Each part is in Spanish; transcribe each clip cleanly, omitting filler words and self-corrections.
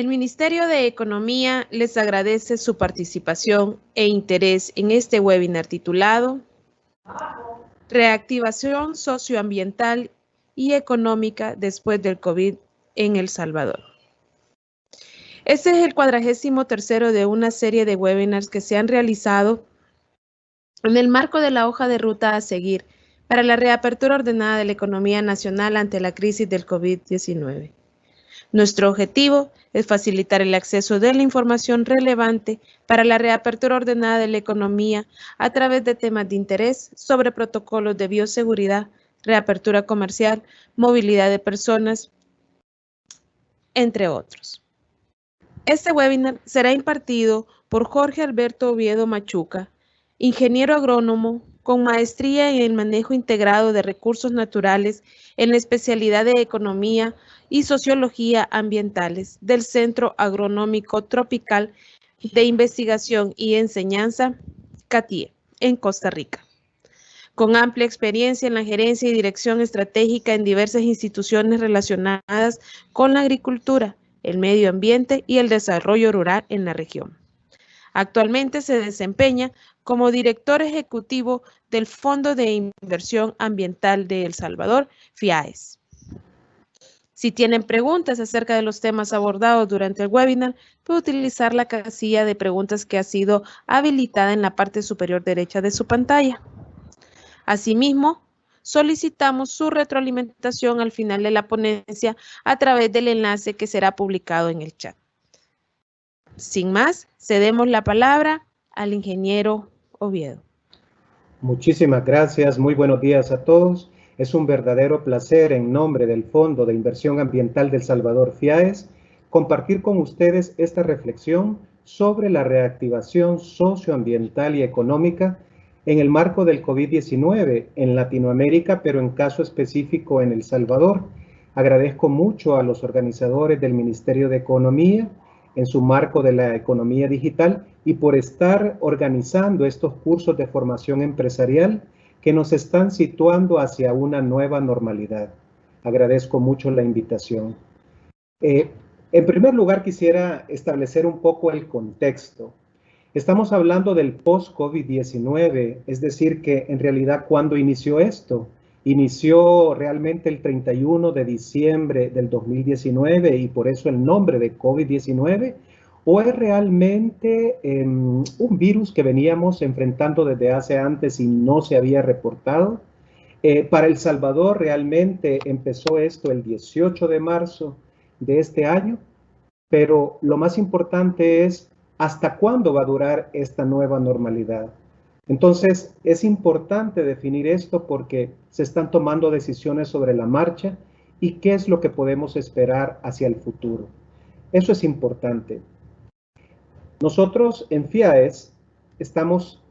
El Ministerio de Economía les agradece su participación e interés en este webinar titulado Reactivación socioambiental y económica después del COVID en El Salvador. Este es el 43º de una serie de webinars que se han realizado en el marco de la hoja de ruta a seguir para la reapertura ordenada de la economía nacional ante la crisis del COVID-19. Nuestro objetivo es facilitar el acceso de la información relevante para la reapertura ordenada de la economía a través de temas de interés sobre protocolos de bioseguridad, reapertura comercial, movilidad de personas, entre otros. Este webinar será impartido por Jorge Alberto Oviedo Machuca, ingeniero agrónomo con maestría en el manejo integrado de recursos naturales en la especialidad de Economía y Sociología Ambientales del Centro Agronómico Tropical de Investigación y Enseñanza, CATIE, en Costa Rica. Con amplia experiencia en la gerencia y dirección estratégica en diversas instituciones relacionadas con la agricultura, el medio ambiente y el desarrollo rural en la región. Actualmente se desempeña como director ejecutivo del Fondo de Inversión Ambiental de El Salvador, FIAES. Si tienen preguntas acerca de los temas abordados durante el webinar, puede utilizar la casilla de preguntas que ha sido habilitada en la parte superior derecha de su pantalla. Asimismo, solicitamos su retroalimentación al final de la ponencia a través del enlace que será publicado en el chat. Sin más, cedemos la palabra al ingeniero Oviedo. Muchísimas gracias, muy buenos días a todos. Es un verdadero placer en nombre del Fondo de Inversión Ambiental del Salvador, FIAES, compartir con ustedes esta reflexión sobre la reactivación socioambiental y económica en el marco del COVID-19 en Latinoamérica, pero en caso específico en El Salvador. Agradezco mucho a los organizadores del Ministerio de Economía, en su marco de la economía digital y por estar organizando estos cursos de formación empresarial que nos están situando hacia una nueva normalidad. Agradezco mucho la invitación. En primer lugar, quisiera establecer un poco el contexto. Estamos hablando del post-COVID-19, es decir, que en realidad, ¿cuándo inició esto? Inició realmente el 31 de diciembre del 2019 y por eso el nombre de COVID-19, ¿o es realmente un virus que veníamos enfrentando desde hace antes y no se había reportado? Para El Salvador realmente empezó esto el 18 de marzo de este año, pero lo más importante es ¿hasta cuándo va a durar esta nueva normalidad? Entonces, es importante definir esto porque se están tomando decisiones sobre la marcha y qué es lo que podemos esperar hacia el futuro. Eso es importante. Nosotros en FIAES estamos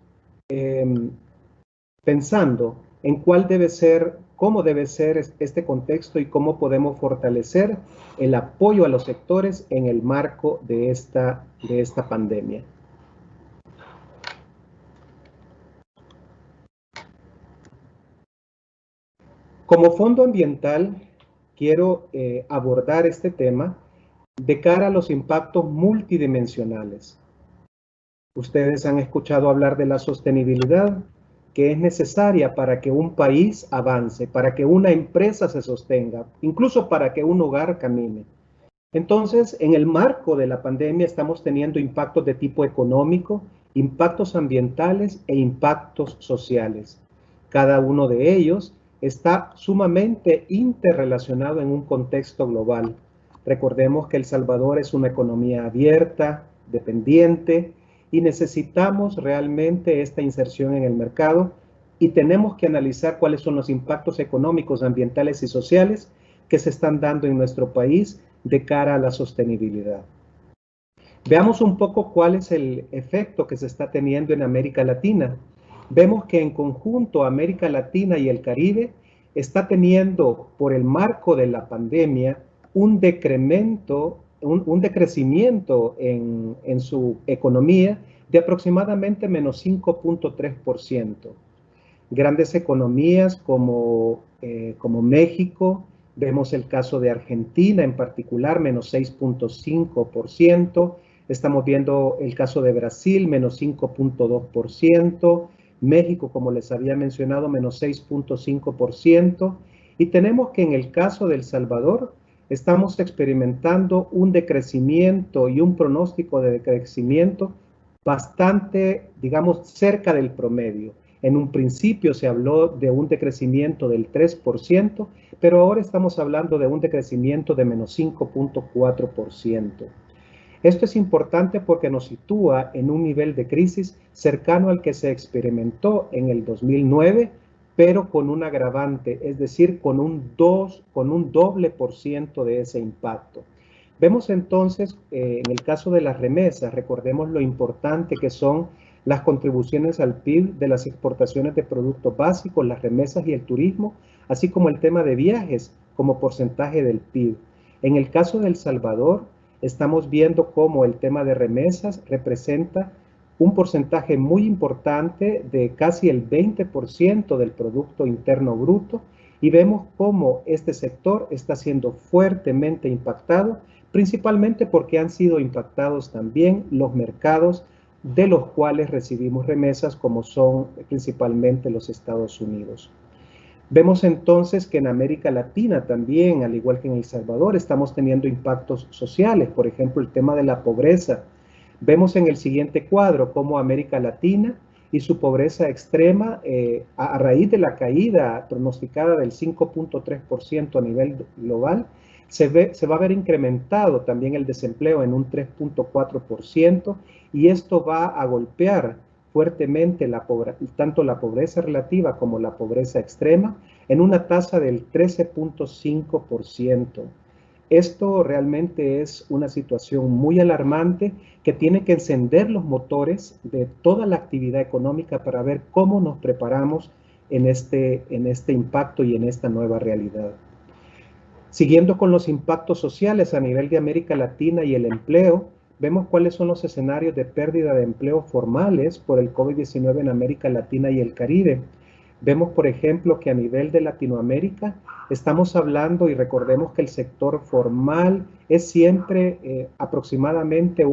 pensando en cuál debe ser, cómo debe ser este contexto y cómo podemos fortalecer el apoyo a los sectores en el marco de esta pandemia. Como fondo ambiental, quiero abordar este tema de cara a los impactos multidimensionales. Ustedes han escuchado hablar de la sostenibilidad, que es necesaria para que un país avance, para que una empresa se sostenga, incluso para que un hogar camine. Entonces, en el marco de la pandemia estamos teniendo impactos de tipo económico, impactos ambientales e impactos sociales. Cada uno de ellos está sumamente interrelacionado en un contexto global. Recordemos que El Salvador es una economía abierta, dependiente, y necesitamos realmente esta inserción en el mercado y tenemos que analizar cuáles son los impactos económicos, ambientales y sociales que se están dando en nuestro país de cara a la sostenibilidad. Veamos un poco cuál es el efecto que se está teniendo en América Latina. Vemos que en conjunto América Latina y el Caribe está teniendo, por el marco de la pandemia, un decrecimiento en su economía de aproximadamente menos 5.3%. Grandes economías como México Vemos el caso de Argentina en particular, menos 6.5%. Estamos viendo el caso de Brasil, menos 5.2%. México, como les había mencionado, menos 6.5%. Y tenemos que en el caso de El Salvador, estamos experimentando un decrecimiento y un pronóstico de decrecimiento bastante, digamos, cerca del promedio. En un principio se habló de un decrecimiento del 3%, pero ahora estamos hablando de un decrecimiento de menos 5.4%. Esto es importante porque nos sitúa en un nivel de crisis cercano al que se experimentó en el 2009, pero con un agravante, es decir, con un doble por ciento de ese impacto. Vemos entonces, en el caso de las remesas, recordemos lo importante que son las contribuciones al PIB de las exportaciones de productos básicos, las remesas y el turismo, así como el tema de viajes como porcentaje del PIB. En el caso de El Salvador, estamos viendo cómo el tema de remesas representa un porcentaje muy importante de casi el 20% del Producto Interno Bruto, y vemos cómo este sector está siendo fuertemente impactado, principalmente porque han sido impactados también los mercados de los cuales recibimos remesas, como son principalmente los Estados Unidos. Vemos entonces que en América Latina también, al igual que en El Salvador, estamos teniendo impactos sociales, por ejemplo, el tema de la pobreza. Vemos en el siguiente cuadro cómo América Latina y su pobreza extrema, a raíz de la caída pronosticada del 5.3% a nivel global, se va a ver incrementado también el desempleo en un 3.4%, y esto va a golpear fuertemente tanto la pobreza relativa como la pobreza extrema en una tasa del 13.5%. Esto realmente es una situación muy alarmante que tiene que encender los motores de toda la actividad económica para ver cómo nos preparamos en este impacto y en esta nueva realidad. Siguiendo con los impactos sociales a nivel de América Latina y el empleo, vemos cuáles son los escenarios de pérdida de empleo formales por el COVID-19 en América Latina y el Caribe. Vemos, por ejemplo, que a nivel de Latinoamérica estamos hablando, y recordemos que el sector formal es siempre aproximadamente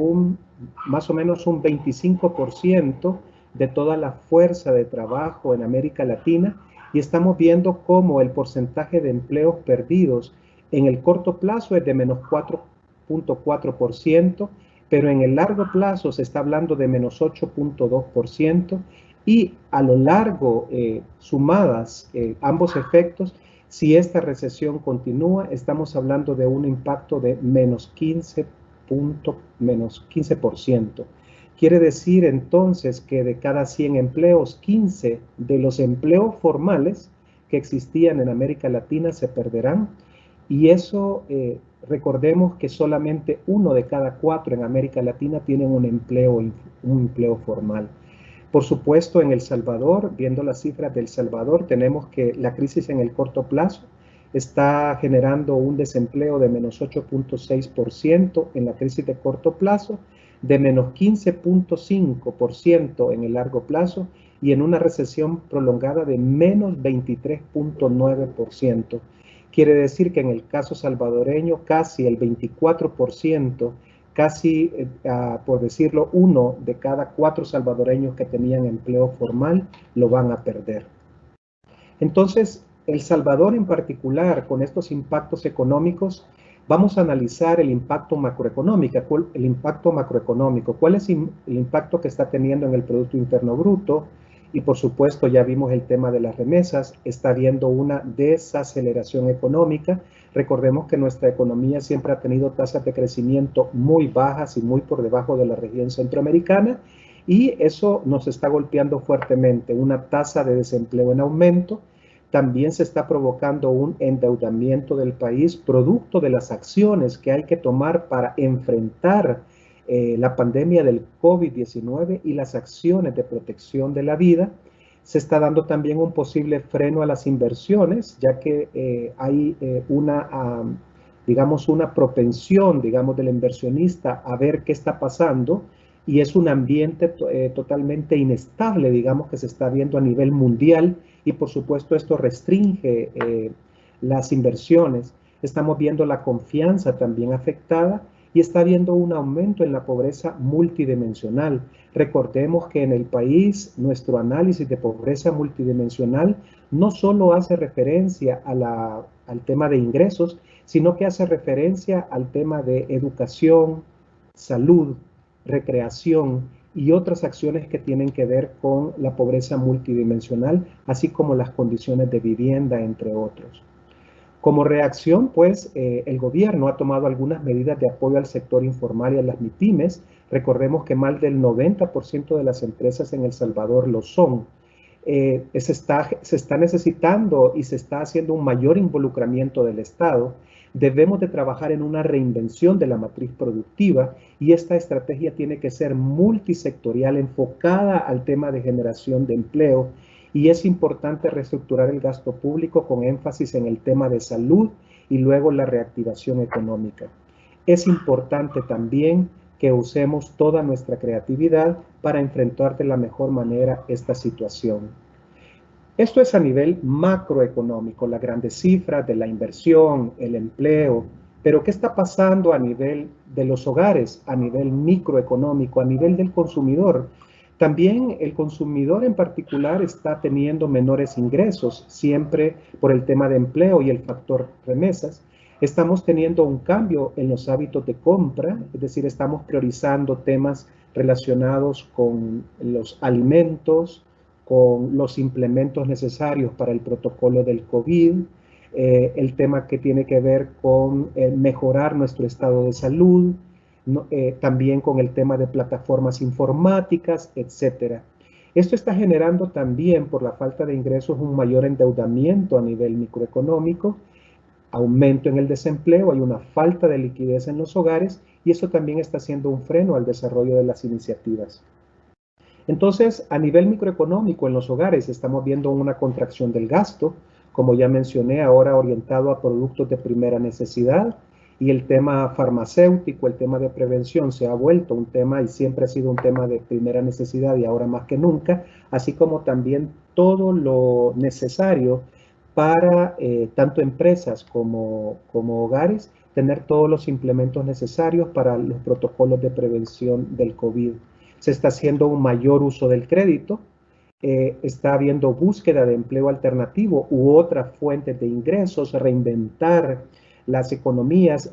más o menos un 25% de toda la fuerza de trabajo en América Latina, y estamos viendo cómo el porcentaje de empleos perdidos en el corto plazo es de menos 4.4%, pero en el largo plazo se está hablando de menos 8.2%, y a lo largo, sumadas ambos efectos, si esta recesión continúa, estamos hablando de un impacto de menos 15%. Quiere decir entonces que de cada 100 empleos, 15 de los empleos formales que existían en América Latina se perderán, y eso, recordemos que solamente 1 de cada 4 en América Latina tienen un empleo formal. Por supuesto, en El Salvador, viendo las cifras de El Salvador, tenemos que la crisis en el corto plazo está generando un desempleo de menos 8.6% en la crisis de corto plazo, de menos 15.5% en el largo plazo, y en una recesión prolongada de menos 23.9%. Quiere decir que en el caso salvadoreño casi el 24%, casi, por decirlo, 1 de cada 4 salvadoreños que tenían empleo formal lo van a perder. Entonces, El Salvador en particular, con estos impactos económicos, vamos a analizar el impacto macroeconómico. ¿Cuál es el impacto que está teniendo en el Producto Interno Bruto? Y por supuesto ya vimos el tema de las remesas. Está habiendo una desaceleración económica. Recordemos que nuestra economía siempre ha tenido tasas de crecimiento muy bajas y muy por debajo de la región centroamericana, y eso nos está golpeando fuertemente. Una tasa de desempleo en aumento. También se está provocando un endeudamiento del país producto de las acciones que hay que tomar para enfrentar la pandemia del COVID-19 y las acciones de protección de la vida. Se está dando también un posible freno a las inversiones, ya que hay una propensión, del inversionista a ver qué está pasando, y es un ambiente totalmente inestable, que se está viendo a nivel mundial, y por supuesto esto restringe las inversiones, estamos viendo la confianza también afectada y está habiendo un aumento en la pobreza multidimensional. Recordemos que en el país nuestro análisis de pobreza multidimensional no solo hace referencia al tema de ingresos, sino que hace referencia al tema de educación, salud, recreación y otras acciones que tienen que ver con la pobreza multidimensional, así como las condiciones de vivienda, entre otros. Como reacción, pues, el gobierno ha tomado algunas medidas de apoyo al sector informal y a las MIPYMES. Recordemos que más del 90% de las empresas en El Salvador lo son. Se está necesitando y se está haciendo un mayor involucramiento del Estado. Debemos de trabajar en una reinvención de la matriz productiva y esta estrategia tiene que ser multisectorial, enfocada al tema de generación de empleo. Y es importante reestructurar el gasto público con énfasis en el tema de salud y luego la reactivación económica. Es importante también que usemos toda nuestra creatividad para enfrentar de la mejor manera esta situación. Esto es a nivel macroeconómico, las grandes cifras de la inversión, el empleo, pero ¿qué está pasando a nivel de los hogares, a nivel microeconómico, a nivel del consumidor? También el consumidor en particular está teniendo menores ingresos, siempre por el tema de empleo y el factor remesas. Estamos teniendo un cambio en los hábitos de compra, es decir, estamos priorizando temas relacionados con los alimentos, con los implementos necesarios para el protocolo del COVID, el tema que tiene que ver con mejorar nuestro estado de salud, también con el tema de plataformas informáticas, etcétera. Esto está generando también, por la falta de ingresos, un mayor endeudamiento a nivel microeconómico, aumento en el desempleo, hay una falta de liquidez en los hogares y eso también está haciendo un freno al desarrollo de las iniciativas. Entonces, a nivel microeconómico en los hogares estamos viendo una contracción del gasto, como ya mencioné, ahora orientado a productos de primera necesidad, y el tema farmacéutico, el tema de prevención se ha vuelto un tema y siempre ha sido un tema de primera necesidad y ahora más que nunca, así como también todo lo necesario para tanto empresas como hogares tener todos los implementos necesarios para los protocolos de prevención del COVID. Se está haciendo un mayor uso del crédito, está habiendo búsqueda de empleo alternativo u otras fuentes de ingresos, reinventar las economías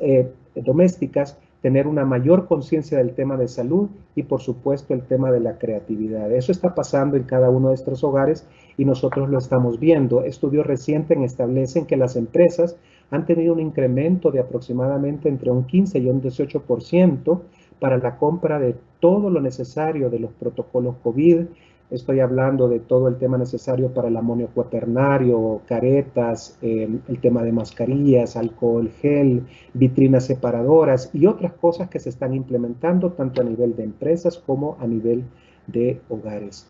domésticas, tener una mayor conciencia del tema de salud y por supuesto el tema de la creatividad. Eso está pasando en cada uno de estos hogares y nosotros lo estamos viendo. Estudios recientes establecen que las empresas han tenido un incremento de aproximadamente entre un 15 y un 18% para la compra de todo lo necesario de los protocolos COVID. Estoy hablando de todo el tema necesario para el amonio cuaternario, caretas, el tema de mascarillas, alcohol gel, vitrinas separadoras y otras cosas que se están implementando tanto a nivel de empresas como a nivel de hogares.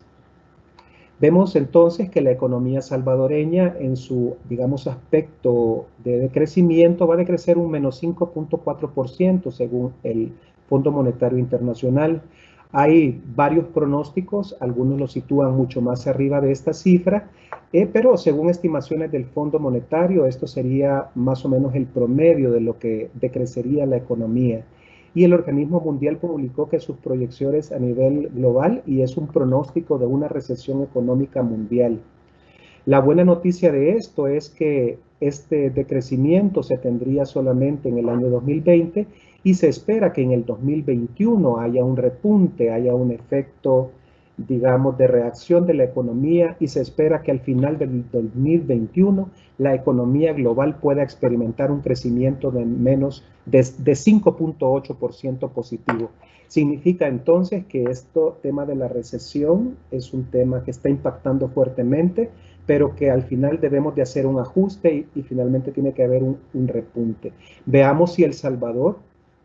Vemos entonces que la economía salvadoreña en su, digamos, aspecto de crecimiento va a decrecer un menos 5.4% según el Fondo Monetario Internacional. Hay varios pronósticos, algunos lo sitúan mucho más arriba de esta cifra, pero según estimaciones del Fondo Monetario, esto sería más o menos el promedio de lo que decrecería la economía. Y el organismo mundial publicó que sus proyecciones a nivel global y es un pronóstico de una recesión económica mundial. La buena noticia de esto es que este decrecimiento se tendría solamente en el año 2020 y se espera que en el 2021 haya un repunte, haya un efecto, digamos, de reacción de la economía y se espera que al final del 2021 la economía global pueda experimentar un crecimiento de 5.8% positivo. Significa entonces que tema de la recesión es un tema que está impactando fuertemente, pero que al final debemos de hacer un ajuste y finalmente tiene que haber un repunte. Veamos si El Salvador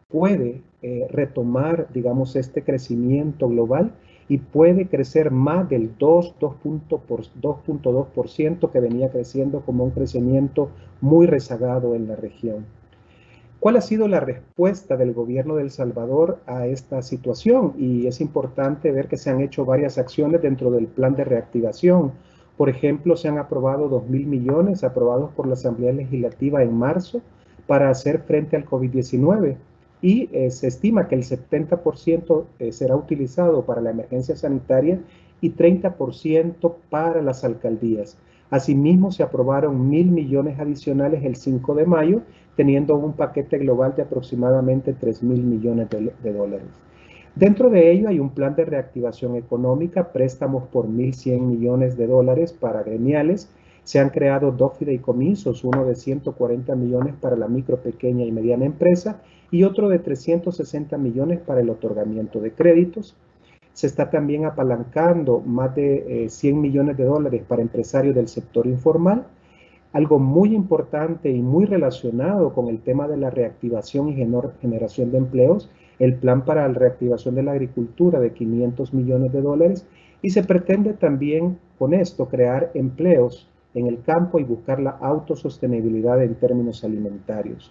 puede retomar, digamos, este crecimiento global y puede crecer más del 2.2% que venía creciendo como un crecimiento muy rezagado en la región. ¿Cuál ha sido la respuesta del gobierno de El Salvador a esta situación? Y es importante ver que se han hecho varias acciones dentro del plan de reactivación. Por ejemplo, se han aprobado 2.000 millones aprobados por la Asamblea Legislativa en marzo para hacer frente al COVID-19 y se estima que el 70% será utilizado para la emergencia sanitaria y 30% para las alcaldías. Asimismo, se aprobaron 1.000 millones adicionales el 5 de mayo, teniendo un paquete global de aproximadamente 3.000 millones de dólares. Dentro de ello hay un plan de reactivación económica, préstamos por 1.100 millones de dólares para gremiales. Se han creado 2 fideicomisos, uno de 140 millones para la micro, pequeña y mediana empresa y otro de 360 millones para el otorgamiento de créditos. Se está también apalancando más de 100 millones de dólares para empresarios del sector informal. Algo muy importante y muy relacionado con el tema de la reactivación y generación de empleos, el plan para la reactivación de la agricultura de 500 millones de dólares, y se pretende también con esto crear empleos en el campo y buscar la autosostenibilidad en términos alimentarios.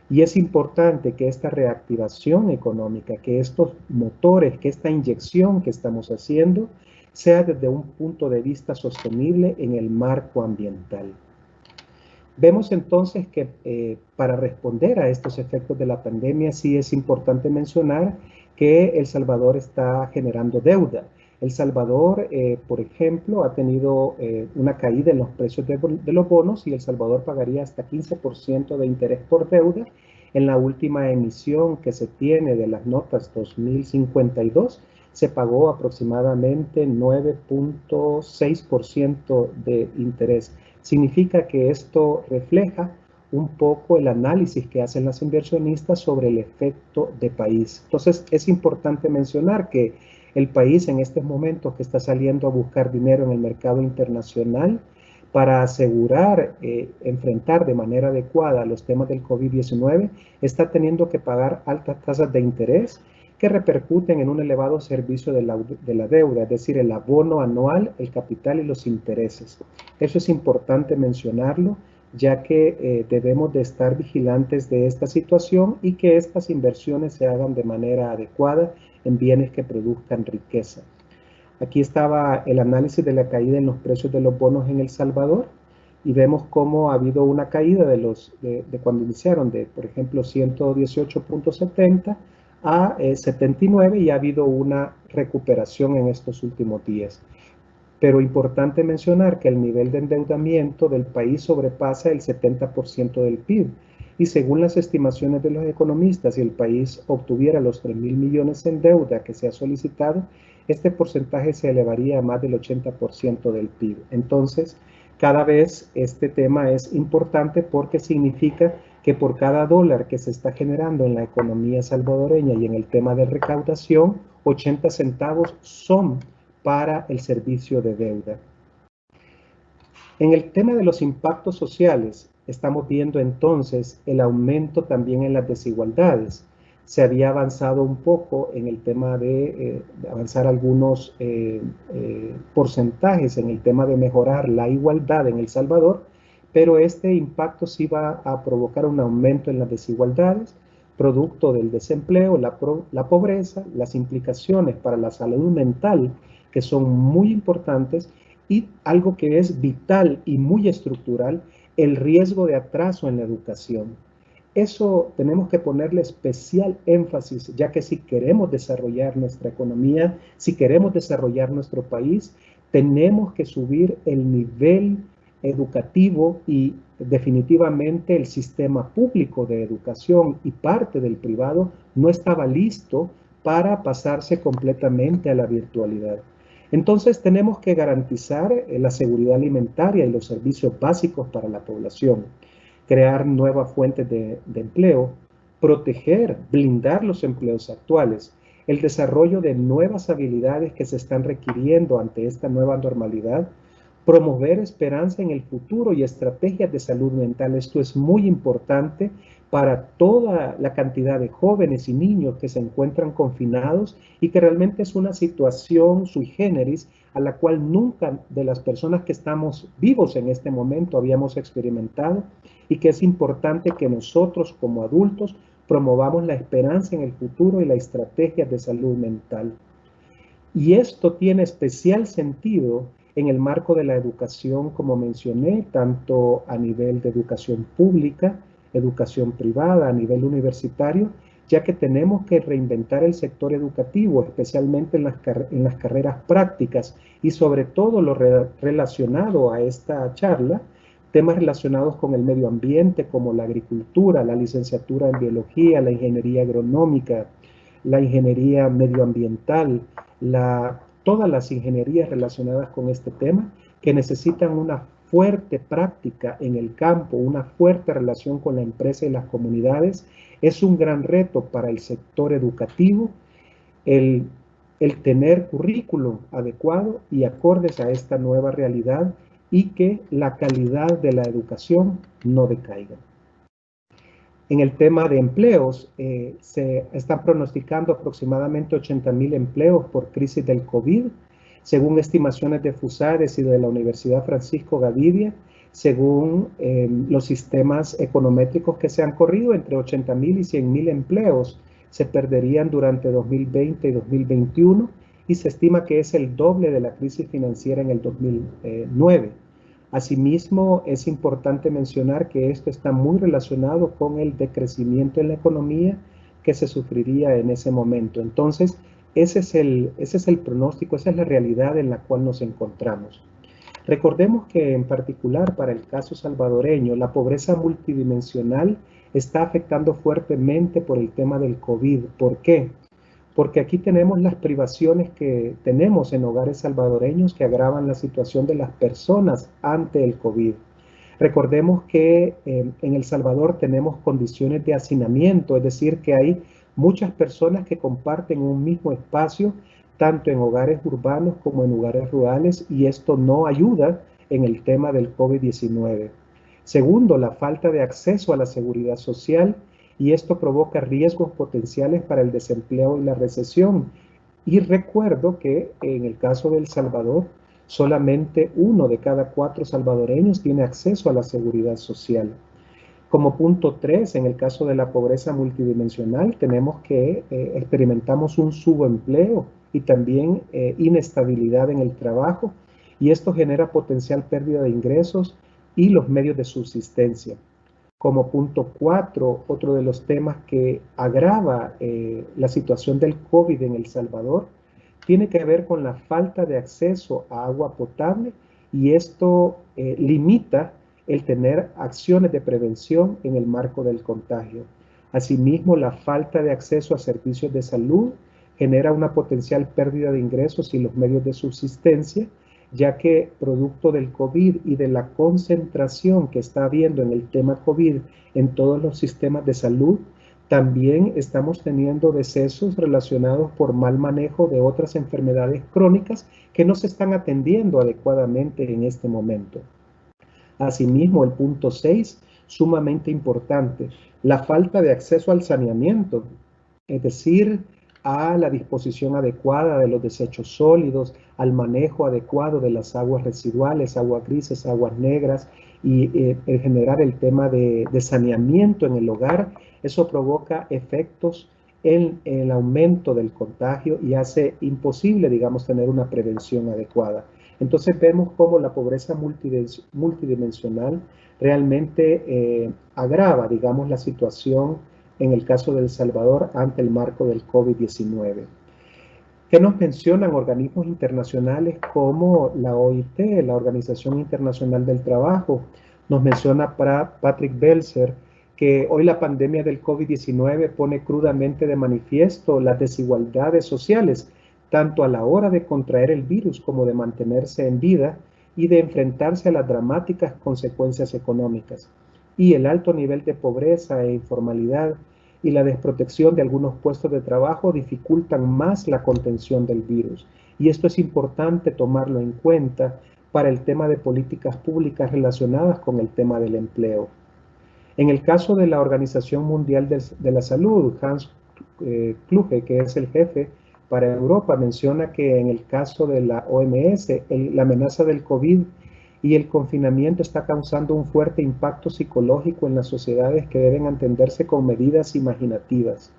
Y es importante que esta reactivación económica, que estos motores, que esta inyección que estamos haciendo, sea desde un punto de vista sostenible en el marco ambiental. Vemos entonces que para responder a estos efectos de la pandemia sí es importante mencionar que El Salvador está generando deuda. El Salvador, por ejemplo, ha tenido una caída en los precios de los bonos y El Salvador pagaría hasta 15% de interés por deuda. En la última emisión que se tiene de las notas 2052, se pagó aproximadamente 9.6% de interés. Significa que esto refleja un poco el análisis que hacen las inversionistas sobre el efecto de país. Entonces, es importante mencionar que el país en estos momentos que está saliendo a buscar dinero en el mercado internacional para asegurar enfrentar de manera adecuada los temas del COVID-19, está teniendo que pagar altas tasas de interés que repercuten en un elevado servicio de la deuda, es decir, el abono anual, el capital y los intereses. Eso es importante mencionarlo, ya que debemos de estar vigilantes de esta situación y que estas inversiones se hagan de manera adecuada en bienes que produzcan riqueza. Aquí estaba el análisis de la caída en los precios de los bonos en El Salvador y vemos cómo ha habido una caída de cuando iniciaron de, por ejemplo, 118.70 a 79 y ha habido una recuperación en estos últimos días. Pero importante mencionar que el nivel de endeudamiento del país sobrepasa el 70% del PIB y según las estimaciones de los economistas, si el país obtuviera los 3.000 millones en deuda que se ha solicitado, este porcentaje se elevaría a más del 80% del PIB. Entonces, cada vez este tema es importante porque significa que por cada dólar que se está generando en la economía salvadoreña y en el tema de recaudación, 80 centavos son para el servicio de deuda. En el tema de los impactos sociales, estamos viendo entonces el aumento también en las desigualdades. Se había avanzado un poco en el tema de avanzar algunos porcentajes en el tema de mejorar la igualdad en El Salvador, pero este impacto sí va a provocar un aumento en las desigualdades, producto del desempleo, la pobreza, las implicaciones para la salud mental, que son muy importantes, y algo que es vital y muy estructural, el riesgo de atraso en la educación. Eso tenemos que ponerle especial énfasis, ya que si queremos desarrollar nuestra economía, si queremos desarrollar nuestro país, tenemos que subir el nivel educativo y definitivamente el sistema público de educación y parte del privado no estaba listo para pasarse completamente a la virtualidad. Entonces tenemos que garantizar la seguridad alimentaria y los servicios básicos para la población, crear nuevas fuentes de empleo, proteger, blindar los empleos actuales, el desarrollo de nuevas habilidades que se están requiriendo ante esta nueva normalidad, promover esperanza en el futuro y estrategias de salud mental. Esto es muy importante para toda la cantidad de jóvenes y niños que se encuentran confinados y que realmente es una situación sui generis a la cual nunca de las personas que estamos vivos en este momento habíamos experimentado y que es importante que nosotros como adultos promovamos la esperanza en el futuro y la estrategia de salud mental. Y esto tiene especial sentido en el marco de la educación, como mencioné, tanto a nivel de educación pública, educación privada, a nivel universitario, ya que tenemos que reinventar el sector educativo, especialmente en las carreras prácticas y sobre todo lo relacionado a esta charla, temas relacionados con el medio ambiente como la agricultura, la licenciatura en biología, la ingeniería agronómica, la ingeniería medioambiental, todas las ingenierías relacionadas con este tema que necesitan una fuerte práctica en el campo, una fuerte relación con la empresa y las comunidades. Es un gran reto para el sector educativo el tener currículum adecuado y acordes a esta nueva realidad y que la calidad de la educación no decaiga. En el tema de empleos, se están pronosticando aproximadamente 80,000 empleos por crisis del COVID, según estimaciones de FUSARES y de la Universidad Francisco Gavidia, según los sistemas econométricos que se han corrido, entre 80,000 y 100,000 empleos se perderían durante 2020 y 2021, y se estima que es el doble de la crisis financiera en el 2009. Asimismo, es importante mencionar que esto está muy relacionado con el decrecimiento en la economía que se sufriría en ese momento. Entonces, ese es el pronóstico, esa es la realidad en la cual nos encontramos. Recordemos que en particular para el caso salvadoreño, la pobreza multidimensional está afectando fuertemente por el tema del COVID. ¿Por qué? Porque aquí tenemos las privaciones que tenemos en hogares salvadoreños que agravan la situación de las personas ante el COVID. Recordemos que en El Salvador tenemos condiciones de hacinamiento, es decir, que hay muchas personas que comparten un mismo espacio, tanto en hogares urbanos como en hogares rurales, y esto no ayuda en el tema del COVID-19. Segundo, la falta de acceso a la seguridad social, y esto provoca riesgos potenciales para el desempleo y la recesión. Y recuerdo que en el caso de El Salvador, solamente 1 de cada 4 salvadoreños tiene acceso a la seguridad social. Como punto 3, en el caso de la pobreza multidimensional, tenemos que experimentamos un subempleo y también inestabilidad en el trabajo, y esto genera potencial pérdida de ingresos y los medios de subsistencia. Como punto 4, otro de los temas que agrava la situación del COVID en El Salvador tiene que ver con la falta de acceso a agua potable, y esto limita el tener acciones de prevención en el marco del contagio. Asimismo, la falta de acceso a servicios de salud genera una potencial pérdida de ingresos y los medios de subsistencia, ya que producto del COVID y de la concentración que está habiendo en el tema COVID en todos los sistemas de salud, también estamos teniendo decesos relacionados por mal manejo de otras enfermedades crónicas que no se están atendiendo adecuadamente en este momento. Asimismo, el punto 6, sumamente importante, la falta de acceso al saneamiento, es decir, a la disposición adecuada de los desechos sólidos, al manejo adecuado de las aguas residuales, aguas grises, aguas negras, y generar el tema de saneamiento en el hogar. Eso provoca efectos en el aumento del contagio y hace imposible, digamos, tener una prevención adecuada. Entonces vemos cómo la pobreza multidimensional realmente agrava, digamos, la situación en el caso de El Salvador ante el marco del COVID-19. ¿Qué nos mencionan organismos internacionales como la OIT, la Organización Internacional del Trabajo? Nos menciona Patrick Belzer que hoy la pandemia del COVID-19 pone crudamente de manifiesto las desigualdades sociales, tanto a la hora de contraer el virus como de mantenerse en vida y de enfrentarse a las dramáticas consecuencias económicas. Y el alto nivel de pobreza e informalidad y la desprotección de algunos puestos de trabajo dificultan más la contención del virus. Y esto es importante tomarlo en cuenta para el tema de políticas públicas relacionadas con el tema del empleo. En el caso de la Organización Mundial de la Salud, Hans Kluge, que es el jefe para Europa, menciona que en el caso de la OMS, la amenaza del COVID y el confinamiento está causando un fuerte impacto psicológico en las sociedades que deben atenderse con medidas imaginativas.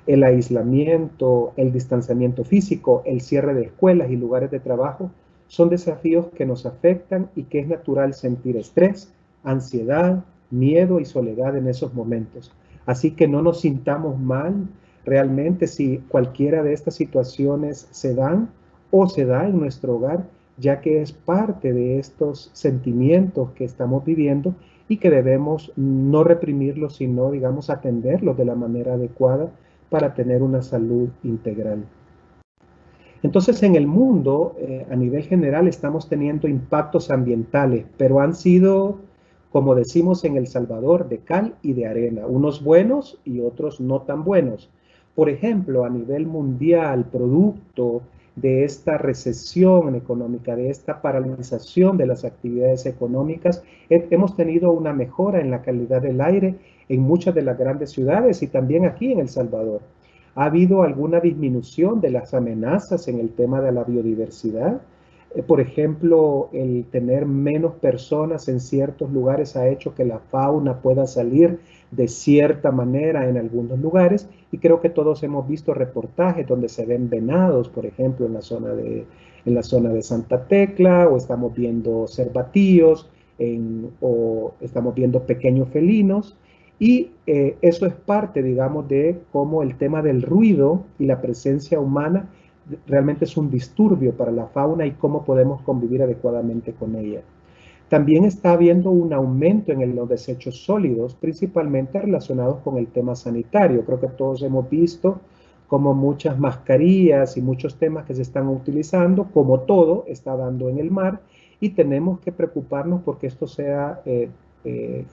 El aislamiento, el distanciamiento físico, el cierre de escuelas y lugares de trabajo Son desafíos que nos afectan y que es natural sentir estrés, ansiedad, miedo y soledad en esos momentos. Así que no nos sintamos mal realmente si cualquiera de estas situaciones se dan o se da en nuestro hogar, ya que es parte de estos sentimientos que estamos viviendo y que debemos no reprimirlos, sino, digamos, atenderlos de la manera adecuada para tener una salud integral. Entonces, en el mundo, a nivel general, estamos teniendo impactos ambientales, pero han sido, como decimos en El Salvador, de cal y de arena, unos buenos y otros no tan buenos. Por ejemplo, a nivel mundial, producto de esta recesión económica, de esta paralización de las actividades económicas, hemos tenido una mejora en la calidad del aire en muchas de las grandes ciudades y también aquí en El Salvador. ¿Ha habido alguna disminución de las amenazas en el tema de la biodiversidad? Por ejemplo, el tener menos personas en ciertos lugares ha hecho que la fauna pueda salir de cierta manera en algunos lugares, y creo que todos hemos visto reportajes donde se ven venados, por ejemplo, en la zona de Santa Tecla, o estamos viendo cervatillos, o estamos viendo pequeños felinos. Y eso es parte, digamos, de cómo el tema del ruido y la presencia humana realmente es un disturbio para la fauna y cómo podemos convivir adecuadamente con ella. También está habiendo un aumento en los desechos sólidos, principalmente relacionados con el tema sanitario. Creo que todos hemos visto como muchas mascarillas y muchos temas que se están utilizando, como todo, está dando en el mar, y tenemos que preocuparnos porque esto sea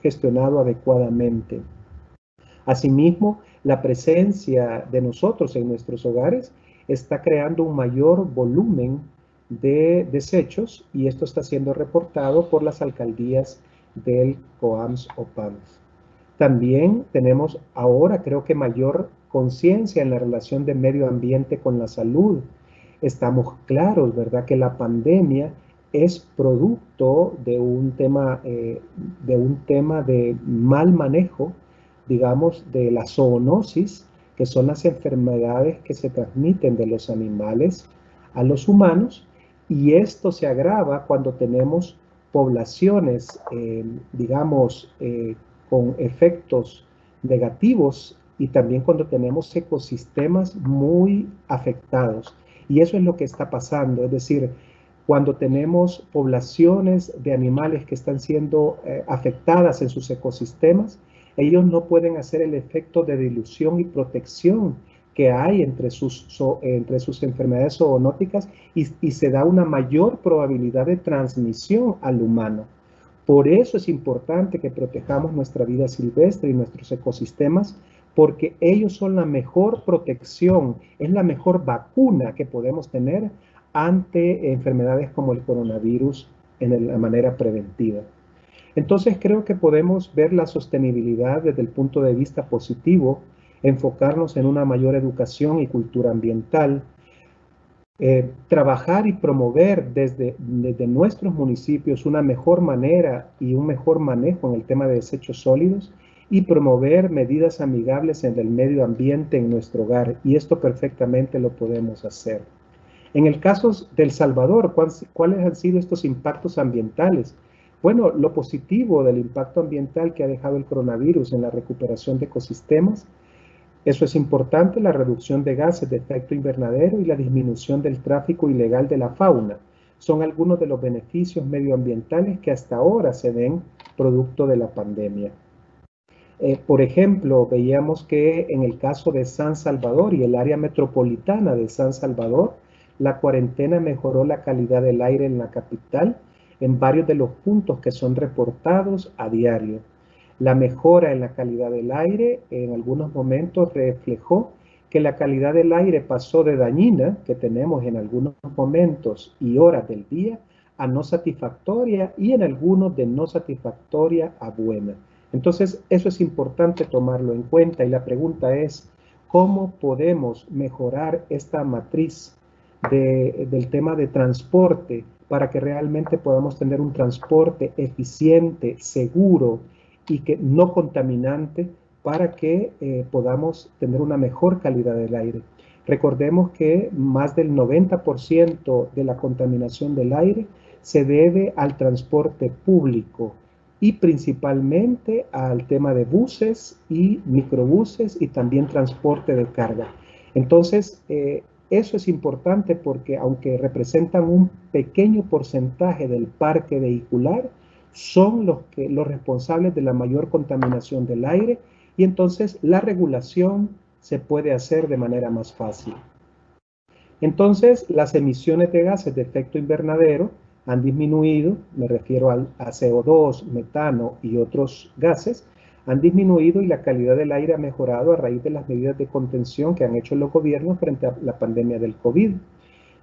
gestionado adecuadamente. Asimismo, la presencia de nosotros en nuestros hogares está creando un mayor volumen de desechos, y esto está siendo reportado por las alcaldías del COAMS o PAMS. También tenemos ahora, creo que, mayor conciencia en la relación de medio ambiente con la salud. Estamos claros, ¿verdad?, que la pandemia es producto de un tema de mal manejo, digamos, de la zoonosis, que son las enfermedades que se transmiten de los animales a los humanos, y esto se agrava cuando tenemos poblaciones, digamos, con efectos negativos, y también cuando tenemos ecosistemas muy afectados. Y eso es lo que está pasando, es decir, cuando tenemos poblaciones de animales que están siendo afectadas en sus ecosistemas, ellos no pueden hacer el efecto de dilución y protección que hay entre sus enfermedades zoonóticas, y se da una mayor probabilidad de transmisión al humano. Por eso es importante que protejamos nuestra vida silvestre y nuestros ecosistemas, porque ellos son la mejor protección, es la mejor vacuna que podemos tener ante enfermedades como el coronavirus en la manera preventiva. Entonces creo que podemos ver la sostenibilidad desde el punto de vista positivo, enfocarnos en una mayor educación y cultura ambiental, trabajar y promover desde nuestros municipios una mejor manera y un mejor manejo en el tema de desechos sólidos, y promover medidas amigables en el medio ambiente en nuestro hogar, y esto perfectamente lo podemos hacer. En el caso de El Salvador, ¿cuáles han sido estos impactos ambientales? Bueno, lo positivo del impacto ambiental que ha dejado el coronavirus en la recuperación de ecosistemas, eso es importante: la reducción de gases de efecto invernadero y la disminución del tráfico ilegal de la fauna. Son algunos de los beneficios medioambientales que hasta ahora se ven producto de la pandemia. Por ejemplo, veíamos que en el caso de San Salvador y el área metropolitana de San Salvador, la cuarentena mejoró la calidad del aire en la capital en varios de los puntos que son reportados a diario. La mejora en la calidad del aire en algunos momentos reflejó que la calidad del aire pasó de dañina, que tenemos en algunos momentos y horas del día, a no satisfactoria, y en algunos de no satisfactoria a buena. Entonces, eso es importante tomarlo en cuenta, y la pregunta es, ¿cómo podemos mejorar esta matriz del tema de transporte para que realmente podamos tener un transporte eficiente, seguro y que no contaminante, para que podamos tener una mejor calidad del aire? Recordemos que más del 90% de la contaminación del aire se debe al transporte público y principalmente al tema de buses y microbuses y también transporte de carga. Entonces, eso es importante porque aunque representan un pequeño porcentaje del parque vehicular, son los responsables de la mayor contaminación del aire y entonces la regulación se puede hacer de manera más fácil. Entonces, las emisiones de gases de efecto invernadero han disminuido, me refiero a CO2, metano y otros gases, han disminuido y la calidad del aire ha mejorado a raíz de las medidas de contención que han hecho los gobiernos frente a la pandemia del COVID.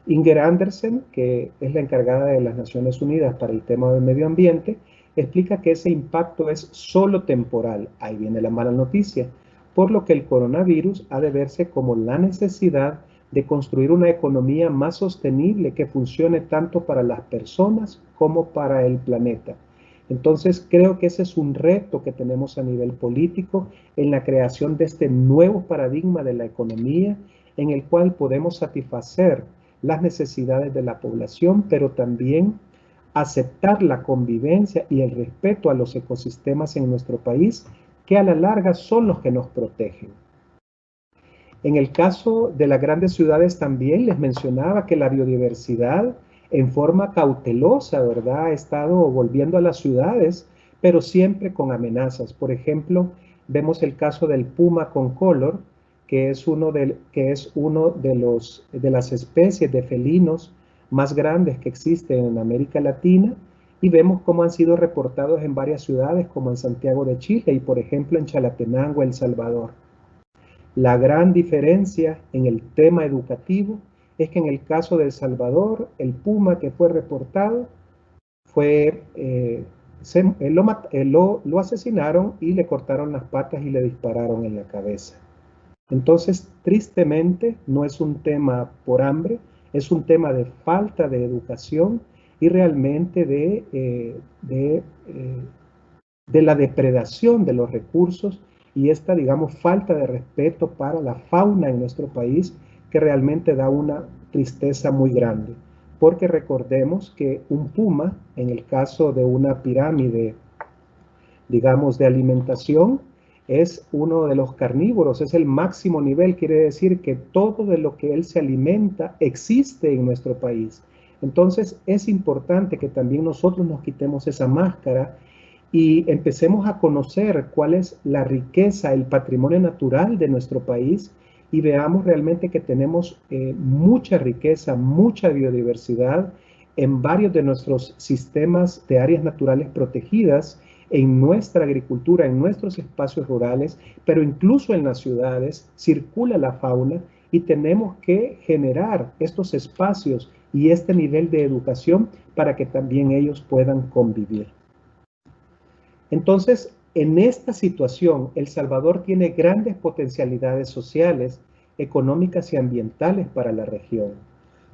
Inger Andersen, que es la encargada de las Naciones Unidas para el tema del medio ambiente, explica que ese impacto es solo temporal. Ahí viene la mala noticia, por lo que el coronavirus ha de verse como la necesidad de construir una economía más sostenible que funcione tanto para las personas como para el planeta. Entonces creo que ese es un reto que tenemos a nivel político en la creación de este nuevo paradigma de la economía en el cual podemos satisfacer las necesidades de la población, pero también aceptar la convivencia y el respeto a los ecosistemas en nuestro país, que a la larga son los que nos protegen. En el caso de las grandes ciudades también les mencionaba que la biodiversidad en forma cautelosa, ¿verdad?, ha estado volviendo a las ciudades, pero siempre con amenazas. Por ejemplo, vemos el caso del puma concolor, que es uno de las especies de felinos más grandes que existen en América Latina, y vemos cómo han sido reportados en varias ciudades, como en Santiago de Chile y, por ejemplo, en Chalatenango, El Salvador. La gran diferencia en el tema educativo es que en el caso de El Salvador, el puma que fue reportado lo asesinaron y le cortaron las patas y le dispararon en la cabeza. Entonces, tristemente, no es un tema por hambre, es un tema de falta de educación y realmente de la depredación de los recursos y esta, digamos, falta de respeto para la fauna en nuestro país, que realmente da una tristeza muy grande. Porque recordemos que un puma, en el caso de una pirámide, digamos, de alimentación, es uno de los carnívoros, es el máximo nivel, quiere decir que todo de lo que él se alimenta existe en nuestro país. Entonces es importante que también nosotros nos quitemos esa máscara y empecemos a conocer cuál es la riqueza, el patrimonio natural de nuestro país y veamos realmente que tenemos mucha riqueza, mucha biodiversidad en varios de nuestros sistemas de áreas naturales protegidas, en nuestra agricultura, en nuestros espacios rurales, pero incluso en las ciudades circula la fauna y tenemos que generar estos espacios y este nivel de educación para que también ellos puedan convivir. Entonces, en esta situación, El Salvador tiene grandes potencialidades sociales, económicas y ambientales para la región.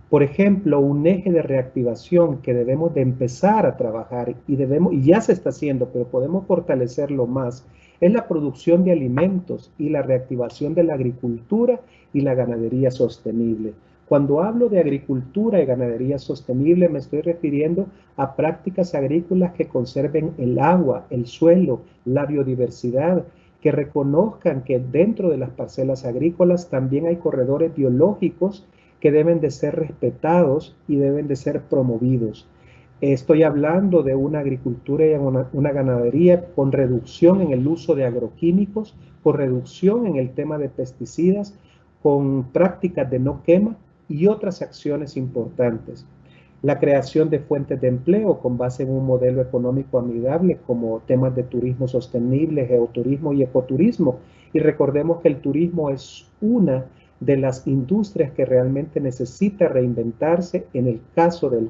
Por ejemplo, un eje de reactivación que debemos de empezar a trabajar y ya se está haciendo, pero podemos fortalecerlo más, es la producción de alimentos y la reactivación de la agricultura y la ganadería sostenible. Cuando hablo de agricultura y ganadería sostenible, me estoy refiriendo a prácticas agrícolas que conserven el agua, el suelo, la biodiversidad, que reconozcan que dentro de las parcelas agrícolas también hay corredores biológicos que deben de ser respetados y deben de ser promovidos. Estoy hablando de una agricultura y una ganadería con reducción en el uso de agroquímicos, con reducción en el tema de pesticidas, con prácticas de no quema y otras acciones importantes. La creación de fuentes de empleo con base en un modelo económico amigable como temas de turismo sostenible, geoturismo y ecoturismo. Y recordemos que el turismo es una de las industrias que realmente necesita reinventarse en el caso del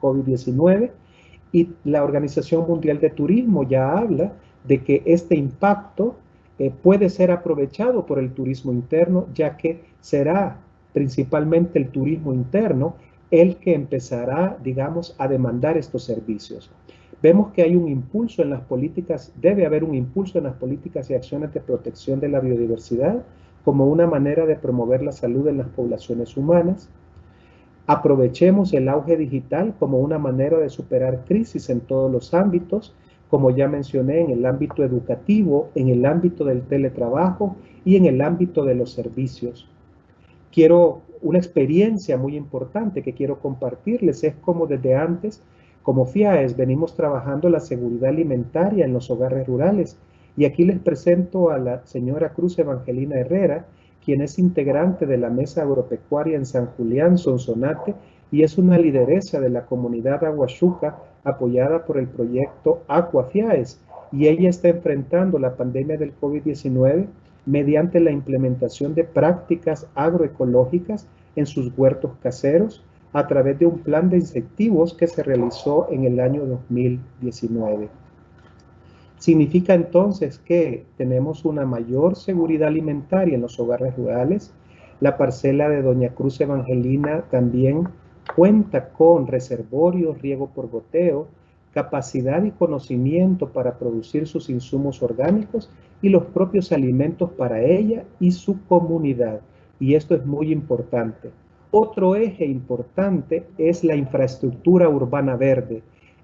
COVID-19 y la Organización Mundial de Turismo ya habla de que este impacto puede ser aprovechado por el turismo interno, ya que será principalmente el turismo interno el que empezará, digamos, a demandar estos servicios. Vemos que hay un impulso en las políticas, debe haber un impulso en las políticas y acciones de protección de la biodiversidad, como una manera de promover la salud en las poblaciones humanas. Aprovechemos el auge digital como una manera de superar crisis en todos los ámbitos, como ya mencioné, en el ámbito educativo, en el ámbito del teletrabajo y en el ámbito de los servicios. Una experiencia muy importante que quiero compartirles es como desde antes, como FIAES, venimos trabajando la seguridad alimentaria en los hogares rurales. Y aquí les presento a la señora Cruz Evangelina Herrera, quien es integrante de la Mesa Agropecuaria en San Julián, Sonsonate, y es una lideresa de la comunidad Aguachuca, apoyada por el proyecto Aquafiaes. Y ella está enfrentando la pandemia del COVID-19 mediante la implementación de prácticas agroecológicas en sus huertos caseros a través de un plan de incentivos que se realizó en el año 2019. Significa entonces que tenemos una mayor seguridad alimentaria en los hogares rurales. La parcela de Doña Cruz Evangelina también cuenta con reservorios, riego por goteo, capacidad y conocimiento para producir sus insumos orgánicos y los propios alimentos para ella y su comunidad. Y esto es muy importante. Otro eje importante es la infraestructura urbana verde,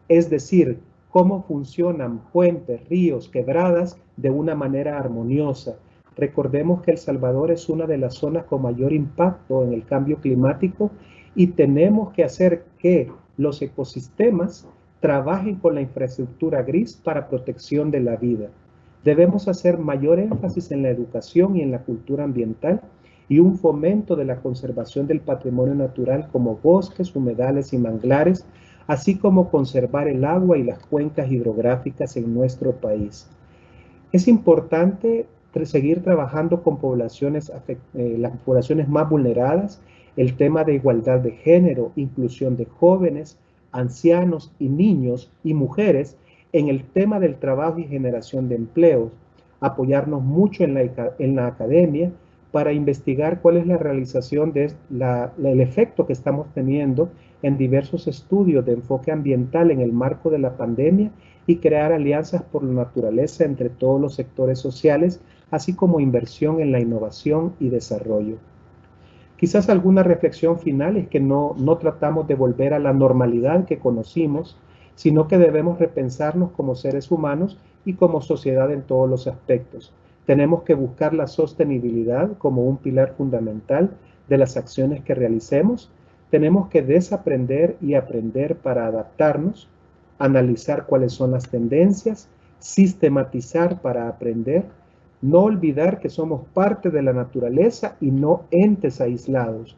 es decir, cómo funcionan puentes, ríos, quebradas de una manera armoniosa. Recordemos que El Salvador es una de las zonas con mayor impacto en el cambio climático y tenemos que hacer que los ecosistemas trabajen con la infraestructura gris para protección de la vida. Debemos hacer mayor énfasis en la educación y en la cultura ambiental y un fomento de la conservación del patrimonio natural como bosques, humedales y manglares, así como conservar el agua y las cuencas hidrográficas en nuestro país. Es importante seguir trabajando con las poblaciones más vulneradas, el tema de igualdad de género, inclusión de jóvenes, ancianos y niños y mujeres en el tema del trabajo y generación de empleos, apoyarnos mucho en la academia para investigar cuál es la realización de el efecto que estamos teniendo en diversos estudios de enfoque ambiental en el marco de la pandemia y crear alianzas por la naturaleza entre todos los sectores sociales, así como inversión en la innovación y desarrollo. Quizás alguna reflexión final es que no tratamos de volver a la normalidad que conocimos, sino que debemos repensarnos como seres humanos y como sociedad en todos los aspectos. Tenemos que buscar la sostenibilidad como un pilar fundamental de las acciones que realicemos. Tenemos que desaprender y aprender para adaptarnos, analizar cuáles son las tendencias, sistematizar para aprender, no olvidar que somos parte de la naturaleza y no entes aislados.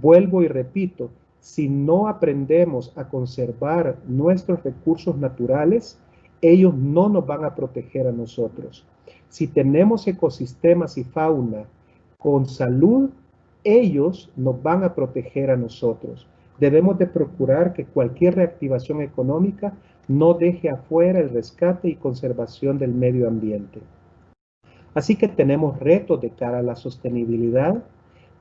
Vuelvo y repito, si no aprendemos a conservar nuestros recursos naturales, ellos no nos van a proteger a nosotros. Si tenemos ecosistemas y fauna con salud, ellos nos van a proteger a nosotros. Debemos de procurar que cualquier reactivación económica no deje afuera el rescate y conservación del medio ambiente. Así que tenemos retos de cara a la sostenibilidad,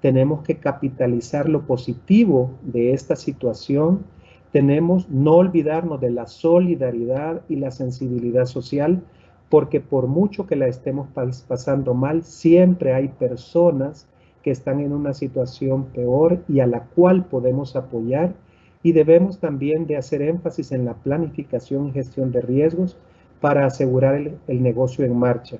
tenemos que capitalizar lo positivo de esta situación, tenemos no olvidarnos de la solidaridad y la sensibilidad social, porque por mucho que la estemos pasando mal, siempre hay personas que están en una situación peor y a la cual podemos apoyar, y debemos también de hacer énfasis en la planificación y gestión de riesgos para asegurar el negocio en marcha.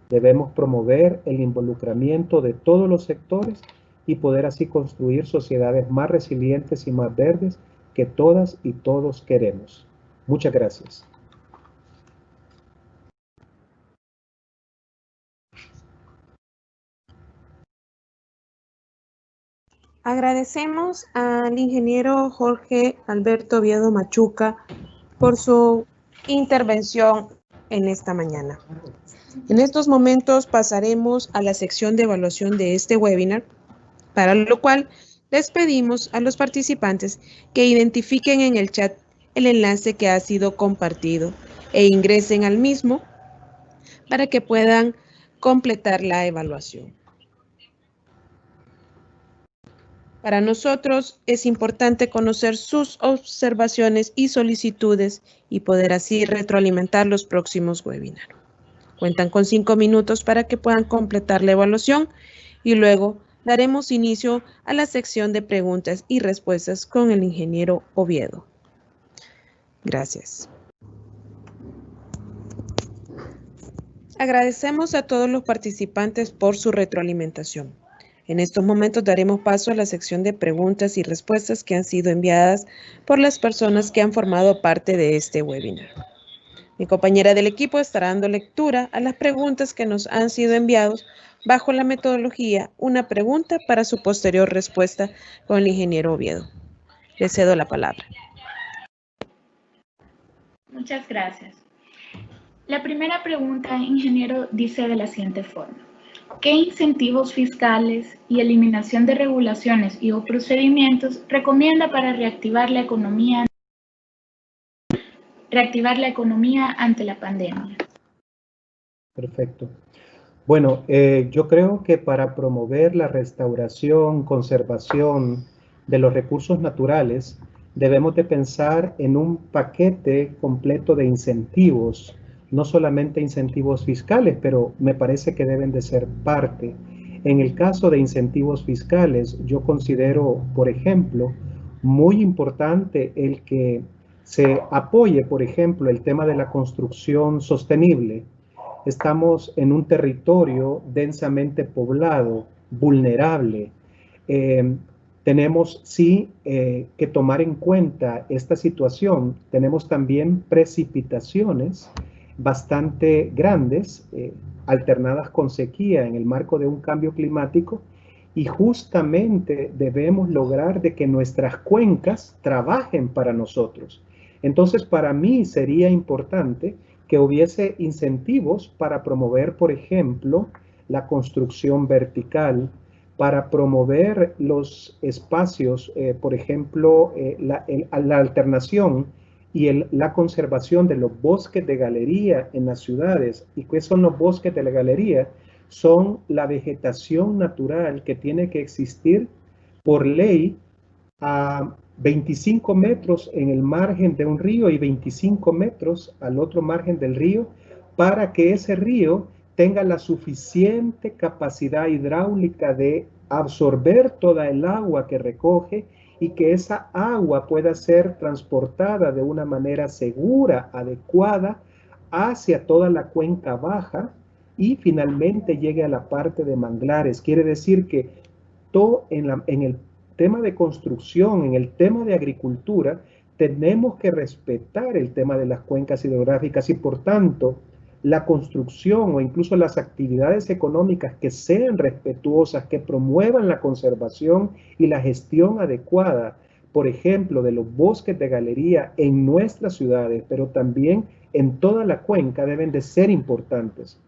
Debemos promover el involucramiento de todos los sectores y poder así construir sociedades más resilientes y más verdes que todas y todos queremos. Muchas gracias. Agradecemos al ingeniero Jorge Alberto Oviedo Machuca por su intervención en esta mañana. En estos momentos pasaremos a la sección de evaluación de este webinar, para lo cual les pedimos a los participantes que identifiquen en el chat el enlace que ha sido compartido e ingresen al mismo para que puedan completar la evaluación. Para nosotros es importante conocer sus observaciones y solicitudes y poder así retroalimentar los próximos webinars. Cuentan con 5 minutos para que puedan completar la evaluación y luego daremos inicio a la sección de preguntas y respuestas con el ingeniero Oviedo. Gracias. Agradecemos a todos los participantes por su retroalimentación. En estos momentos daremos paso a la sección de preguntas y respuestas que han sido enviadas por las personas que han formado parte de este webinar. Mi compañera del equipo estará dando lectura a las preguntas que nos han sido enviadas bajo la metodología Una pregunta para su posterior respuesta con el ingeniero Oviedo. Le cedo la palabra. Muchas gracias. La primera pregunta, ingeniero, dice de la siguiente forma. ¿Qué incentivos fiscales y eliminación de regulaciones y o procedimientos recomienda para reactivar la economía ante la pandemia? Perfecto. Bueno, yo creo que para promover la restauración, conservación de los recursos naturales, debemos de pensar en un paquete completo de incentivos, no solamente incentivos fiscales, pero me parece que deben de ser parte. En el caso de incentivos fiscales, yo considero, por ejemplo, muy importante el que se apoye, por ejemplo, el tema de la construcción sostenible. Estamos en un territorio densamente poblado, vulnerable. Tenemos sí que tomar en cuenta esta situación. Tenemos también precipitaciones bastante grandes, alternadas con sequía en el marco de un cambio climático, y justamente debemos lograr de que nuestras cuencas trabajen para nosotros. Entonces, para mí sería importante que hubiese incentivos para promover, por ejemplo, la construcción vertical, para promover los espacios, por ejemplo, la alternación y la conservación de los bosques de galería en las ciudades. ¿Y qué son los bosques de la galería? Son la vegetación natural que tiene que existir por ley a 25 metros en el margen de un río y 25 metros al otro margen del río, para que ese río tenga la suficiente capacidad hidráulica de absorber toda el agua que recoge y que esa agua pueda ser transportada de una manera segura, adecuada, hacia toda la cuenca baja y finalmente llegue a la parte de manglares. Quiere decir que todo en el tema de construcción, en el tema de agricultura, tenemos que respetar el tema de las cuencas hidrográficas y por tanto la construcción o incluso las actividades económicas que sean respetuosas, que promuevan la conservación y la gestión adecuada, por ejemplo, de los bosques de galería en nuestras ciudades, pero también en toda la cuenca, deben de ser importantes.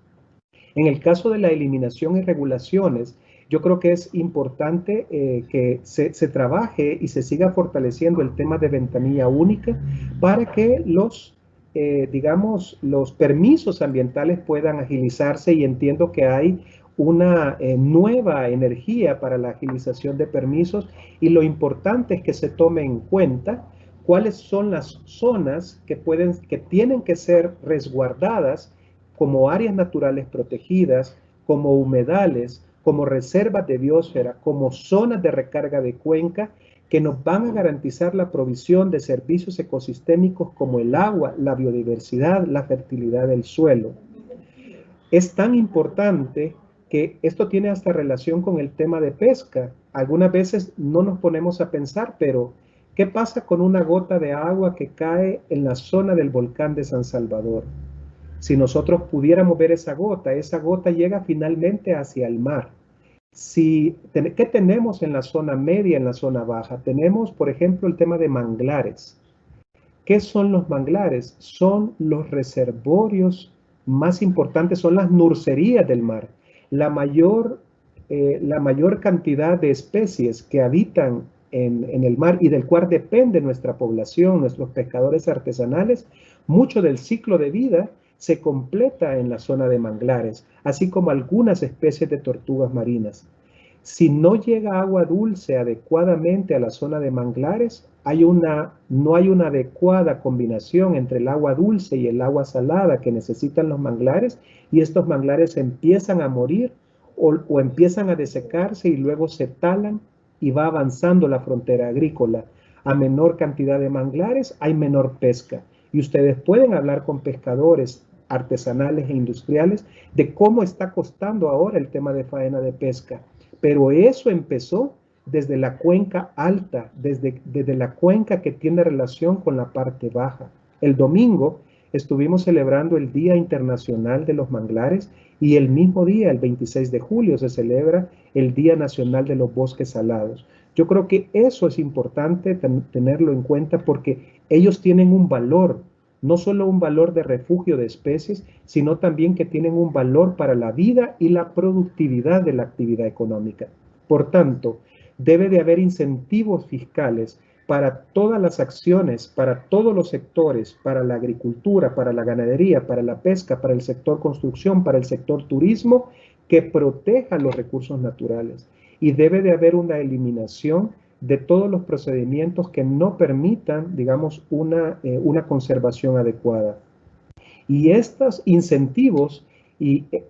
En el caso de la eliminación y regulaciones, yo creo que es importante que se trabaje y se siga fortaleciendo el tema de ventanilla única para que digamos, los permisos ambientales puedan agilizarse, y entiendo que hay una nueva energía para la agilización de permisos, y lo importante es que se tome en cuenta cuáles son las zonas que tienen que ser resguardadas como áreas naturales protegidas, como humedales, como reservas de biosfera, como zonas de recarga de cuenca, que nos van a garantizar la provisión de servicios ecosistémicos como el agua, la biodiversidad, la fertilidad del suelo. Es tan importante que esto tiene hasta relación con el tema de pesca. Algunas veces no nos ponemos a pensar, pero ¿qué pasa con una gota de agua que cae en la zona del volcán de San Salvador? Si nosotros pudiéramos ver esa gota llega finalmente hacia el mar. ¿Qué tenemos en la zona media, en la zona baja? Tenemos, por ejemplo, el tema de manglares. ¿Qué son los manglares? Son los reservorios más importantes, son las nurserías del mar. La mayor cantidad de especies que habitan en el mar y del cual depende nuestra población, nuestros pescadores artesanales, mucho del ciclo de vida se completa en la zona de manglares, así como algunas especies de tortugas marinas. Si no llega agua dulce adecuadamente a la zona de manglares, no hay una adecuada combinación entre el agua dulce y el agua salada que necesitan los manglares, y estos manglares empiezan a morir o empiezan a desecarse y luego se talan y va avanzando la frontera agrícola. A menor cantidad de manglares hay menor pesca. Y ustedes pueden hablar con pescadores artesanales e industriales de cómo está costando ahora el tema de faena de pesca. Pero eso empezó desde la cuenca alta, desde la cuenca que tiene relación con la parte baja. El domingo estuvimos celebrando el Día Internacional de los Manglares y el mismo día, el 26 de julio, se celebra el Día Nacional de los Bosques Salados. Yo creo que eso es importante tenerlo en cuenta porque ellos tienen un valor, no solo un valor de refugio de especies, sino también que tienen un valor para la vida y la productividad de la actividad económica. Por tanto, debe de haber incentivos fiscales para todas las acciones, para todos los sectores, para la agricultura, para la ganadería, para la pesca, para el sector construcción, para el sector turismo, que proteja los recursos naturales. Y debe de haber una eliminación de todos los procedimientos que no permitan, digamos, una conservación adecuada. Y estos incentivos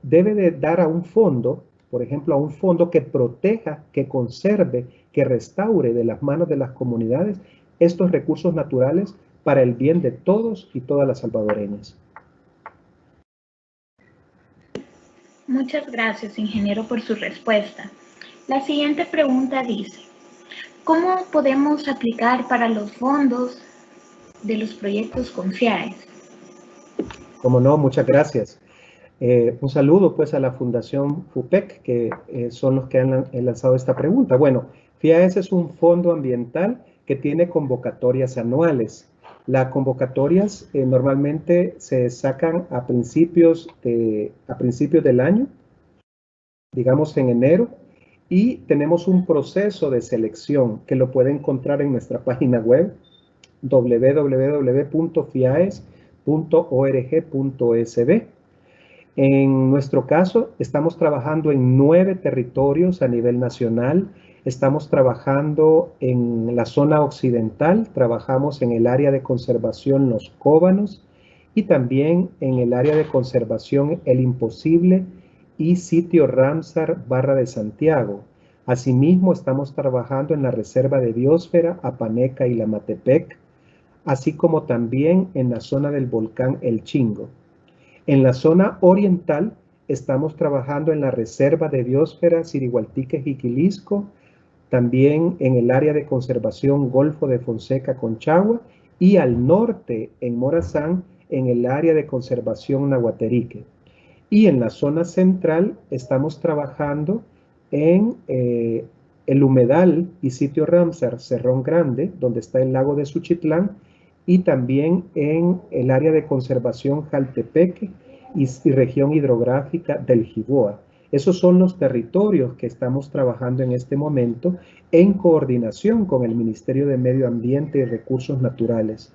debe de dar a un fondo, por ejemplo, a un fondo que proteja, que conserve, que restaure de las manos de las comunidades estos recursos naturales para el bien de todos y todas las salvadoreñas. Muchas gracias, ingeniero, por su respuesta. La siguiente pregunta dice, ¿cómo podemos aplicar para los fondos de los proyectos con FIAES? Como no, muchas gracias. Un saludo pues a la Fundación FUPEC, que son los que han lanzado esta pregunta. Bueno, FIAES es un fondo ambiental que tiene convocatorias anuales. Las convocatorias normalmente se sacan a principios del año, digamos en enero, y tenemos un proceso de selección que lo puede encontrar en nuestra página web www.fiaes.org.sb. En nuestro caso, estamos trabajando en 9 territorios a nivel nacional. Estamos trabajando en la zona occidental, trabajamos en el área de conservación Los Cóbanos y también en el área de conservación El Imposible y sitio Ramsar Barra de Santiago. Asimismo, estamos trabajando en la Reserva de Biosfera Apaneca y Lamatepec, así como también en la zona del volcán El Chingo. En la zona oriental estamos trabajando en la Reserva de Biosfera Sirigualtique-Jiquilisco, también en el área de conservación Golfo de Fonseca-Conchagua y al norte en Morazán en el área de conservación Nahuaterique. Y en la zona central estamos trabajando en el humedal y sitio Ramsar Cerrón Grande, donde está el lago de Suchitlán, y también en el área de conservación Jaltepeque y región hidrográfica del Jiboa. Esos son los territorios que estamos trabajando en este momento en coordinación con el Ministerio de Medio Ambiente y Recursos Naturales.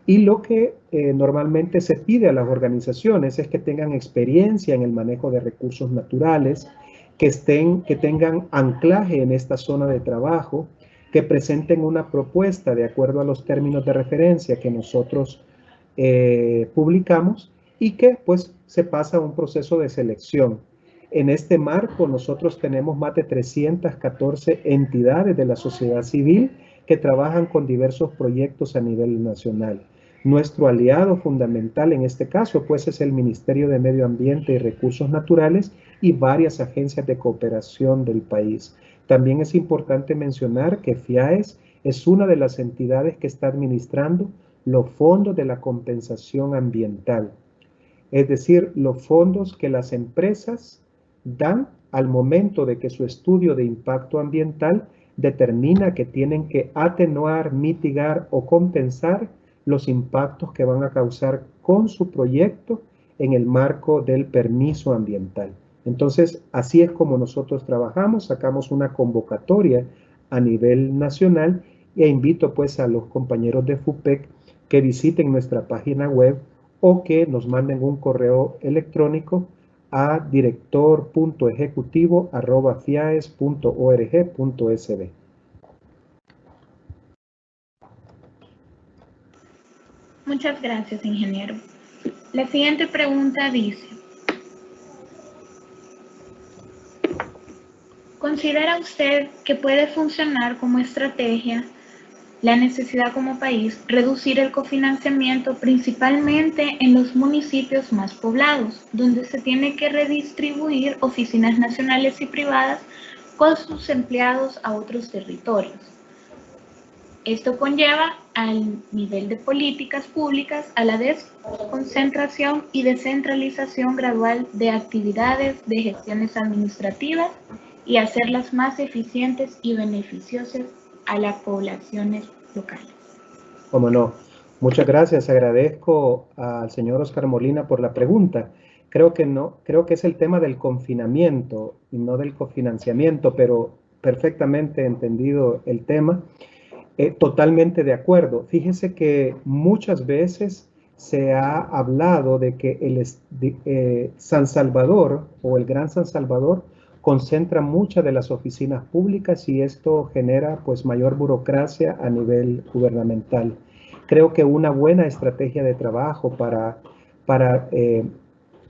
Y lo que normalmente se pide a las organizaciones es que tengan experiencia en el manejo de recursos naturales, que tengan anclaje en esta zona de trabajo, que presenten una propuesta de acuerdo a los términos de referencia que nosotros publicamos y que pues se pasa a un proceso de selección. En este marco nosotros tenemos más de 314 entidades de la sociedad civil que trabajan con diversos proyectos a nivel nacional. Nuestro aliado fundamental en este caso pues es el Ministerio de Medio Ambiente y Recursos Naturales y varias agencias de cooperación del país. También es importante mencionar que FIAES es una de las entidades que está administrando los fondos de la compensación ambiental, es decir, los fondos que las empresas dan al momento de que su estudio de impacto ambiental determina que tienen que atenuar, mitigar o compensar los impactos que van a causar con su proyecto en el marco del permiso ambiental. Entonces, así es como nosotros trabajamos, sacamos una convocatoria a nivel nacional e invito pues a los compañeros de FUPEC que visiten nuestra página web o que nos manden un correo electrónico a director.ejecutivo@fiaes.org.sb. Muchas gracias, ingeniero. La siguiente pregunta dice, ¿considera usted que puede funcionar como estrategia la necesidad como país reducir el cofinanciamiento principalmente en los municipios más poblados, donde se tiene que redistribuir oficinas nacionales y privadas con sus empleados a otros territorios? Esto conlleva al nivel de políticas públicas a la desconcentración y descentralización gradual de actividades de gestiones administrativas y hacerlas más eficientes y beneficiosas a las poblaciones locales. Cómo no. Muchas gracias. Agradezco al señor Oscar Molina por la pregunta. Creo que es el tema del confinamiento y no del cofinanciamiento, pero perfectamente entendido el tema. Totalmente de acuerdo. Fíjese que muchas veces se ha hablado de que San Salvador o el Gran San Salvador concentra muchas de las oficinas públicas y esto genera pues mayor burocracia a nivel gubernamental. Creo que una buena estrategia de trabajo para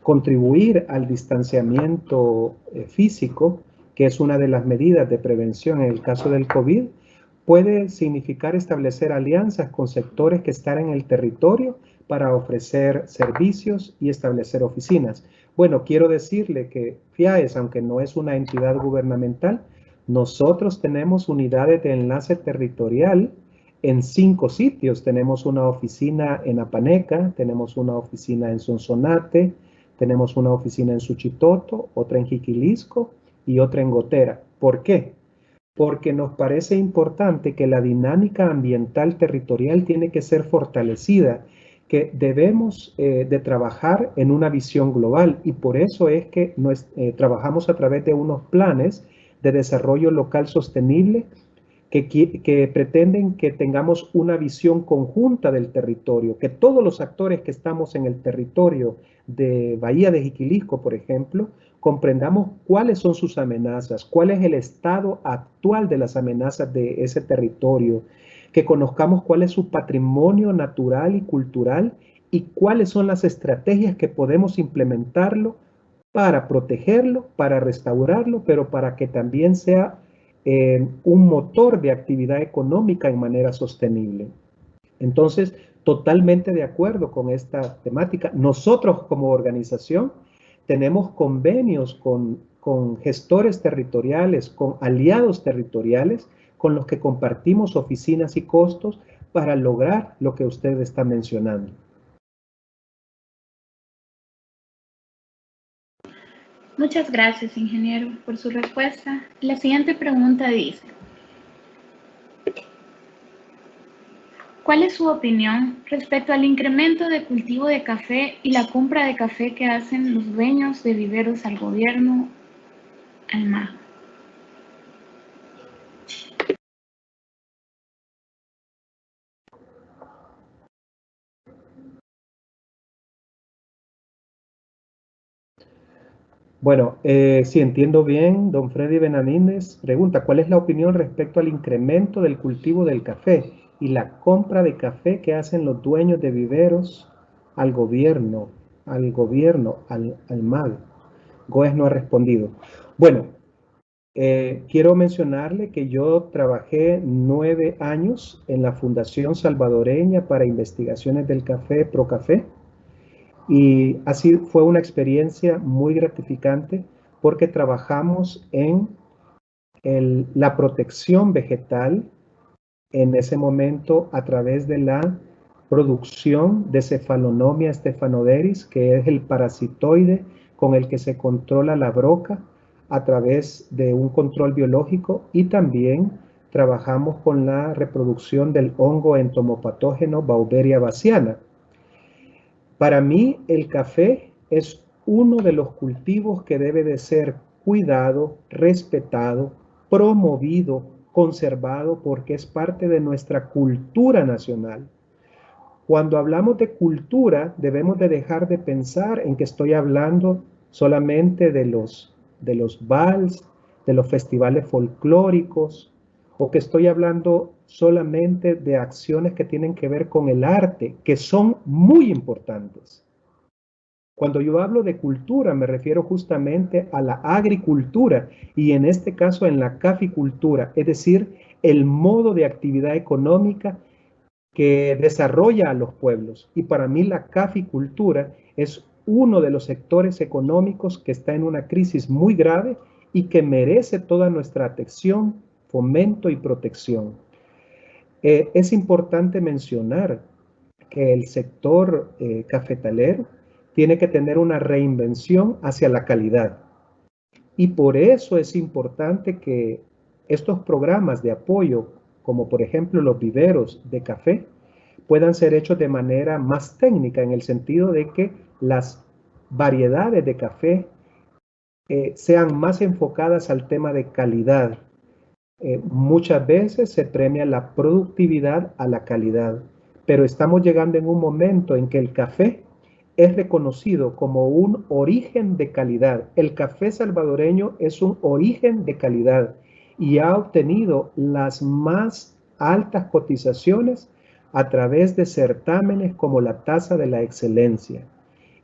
contribuir al distanciamiento físico, que es una de las medidas de prevención en el caso del COVID, puede significar establecer alianzas con sectores que están en el territorio para ofrecer servicios y establecer oficinas. Bueno, quiero decirle que FIAES, aunque no es una entidad gubernamental, nosotros tenemos unidades de enlace territorial en 5 sitios. Tenemos una oficina en Apaneca, tenemos una oficina en Sonsonate, tenemos una oficina en Suchitoto, otra en Jiquilisco y otra en Gotera. ¿Por qué? Porque nos parece importante que la dinámica ambiental territorial tiene que ser fortalecida, que debemos de trabajar en una visión global y por eso es que trabajamos a través de unos planes de desarrollo local sostenible que pretenden que tengamos una visión conjunta del territorio, que todos los actores que estamos en el territorio de Bahía de Jiquilisco, por ejemplo, comprendamos cuáles son sus amenazas, cuál es el estado actual de las amenazas de ese territorio, que conozcamos cuál es su patrimonio natural y cultural y cuáles son las estrategias que podemos implementarlo para protegerlo, para restaurarlo, pero para que también sea un motor de actividad económica en manera sostenible. Entonces, totalmente de acuerdo con esta temática. Nosotros como organización tenemos convenios con gestores territoriales, con aliados territoriales, con los que compartimos oficinas y costos para lograr lo que usted está mencionando. Muchas gracias, ingeniero, por su respuesta. La siguiente pregunta dice: ¿cuál es su opinión respecto al incremento de cultivo de café y la compra de café que hacen los dueños de viveros al gobierno Almagro? Bueno, si entiendo bien, don Freddy Benavides pregunta, ¿cuál es la opinión respecto al incremento del cultivo del café y la compra de café que hacen los dueños de viveros al gobierno, al MAG? Goes no ha respondido. Bueno, quiero mencionarle que yo trabajé 9 años en la Fundación Salvadoreña para Investigaciones del Café, Procafé, y así fue una experiencia muy gratificante porque trabajamos en la protección vegetal en ese momento a través de la producción de Cephalonomia stephanoderis, que es el parasitoide con el que se controla la broca a través de un control biológico, y también trabajamos con la reproducción del hongo entomopatógeno Bauberia bassiana. Para mí, el café es uno de los cultivos que debe de ser cuidado, respetado, promovido, conservado, porque es parte de nuestra cultura nacional. Cuando hablamos de cultura, debemos de dejar de pensar en que estoy hablando solamente de los vals, de los festivales folclóricos, o que estoy hablando solamente de acciones que tienen que ver con el arte, que son muy importantes. Cuando yo hablo de cultura, me refiero justamente a la agricultura y en este caso en la caficultura, es decir, el modo de actividad económica que desarrolla a los pueblos. Y para mí la caficultura es uno de los sectores económicos que está en una crisis muy grave y que merece toda nuestra atención, fomento y protección. Es importante mencionar que el sector cafetalero tiene que tener una reinvención hacia la calidad. Y por eso es importante que estos programas de apoyo, como por ejemplo los viveros de café, puedan ser hechos de manera más técnica, en el sentido de que las variedades de café sean más enfocadas al tema de calidad. Muchas veces se premia la productividad a la calidad, pero estamos llegando en un momento en que el café es reconocido como un origen de calidad. El café salvadoreño es un origen de calidad y ha obtenido las más altas cotizaciones a través de certámenes como la Tasa de la Excelencia.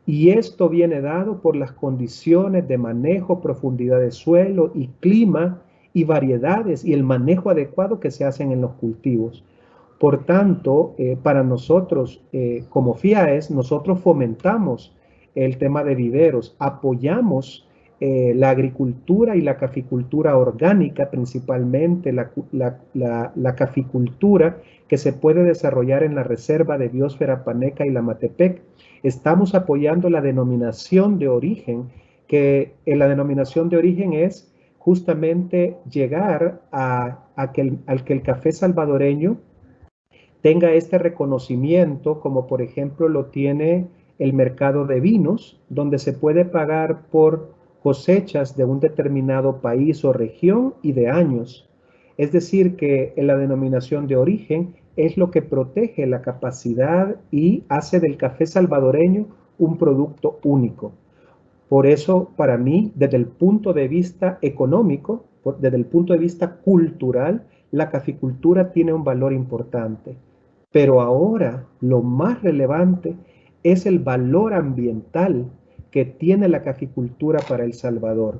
Y esto viene dado por las condiciones de manejo, profundidad de suelo y clima y variedades y el manejo adecuado que se hacen en los cultivos. Por tanto, para nosotros como FIAES, nosotros fomentamos el tema de viveros, apoyamos la agricultura y la caficultura orgánica, principalmente la caficultura que se puede desarrollar en la Reserva de Biosfera Paneca y la Matepec. Estamos apoyando la denominación de origen, que la denominación de origen es justamente llegar a que el café salvadoreño tenga este reconocimiento, como por ejemplo lo tiene el mercado de vinos, donde se puede pagar por cosechas de un determinado país o región y de años. Es decir, que la denominación de origen es lo que protege la capacidad y hace del café salvadoreño un producto único. Por eso, para mí, desde el punto de vista económico, desde el punto de vista cultural, la caficultura tiene un valor importante. Pero ahora lo más relevante es el valor ambiental que tiene la caficultura para El Salvador.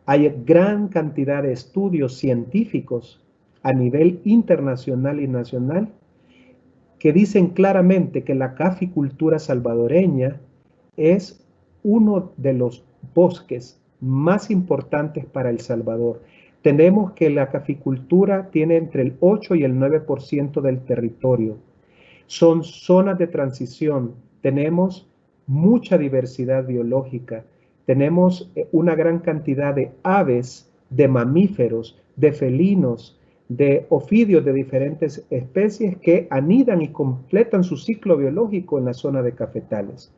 Hay gran cantidad de estudios científicos a nivel internacional y nacional que dicen claramente que la caficultura salvadoreña es uno de los bosques más importantes para El Salvador. Tenemos que la caficultura tiene entre el 8 y el 9% del territorio. Son zonas de transición. Tenemos mucha diversidad biológica. Tenemos una gran cantidad de aves, de mamíferos, de felinos, de ofidios de diferentes especies que anidan y completan su ciclo biológico en la zona de cafetales.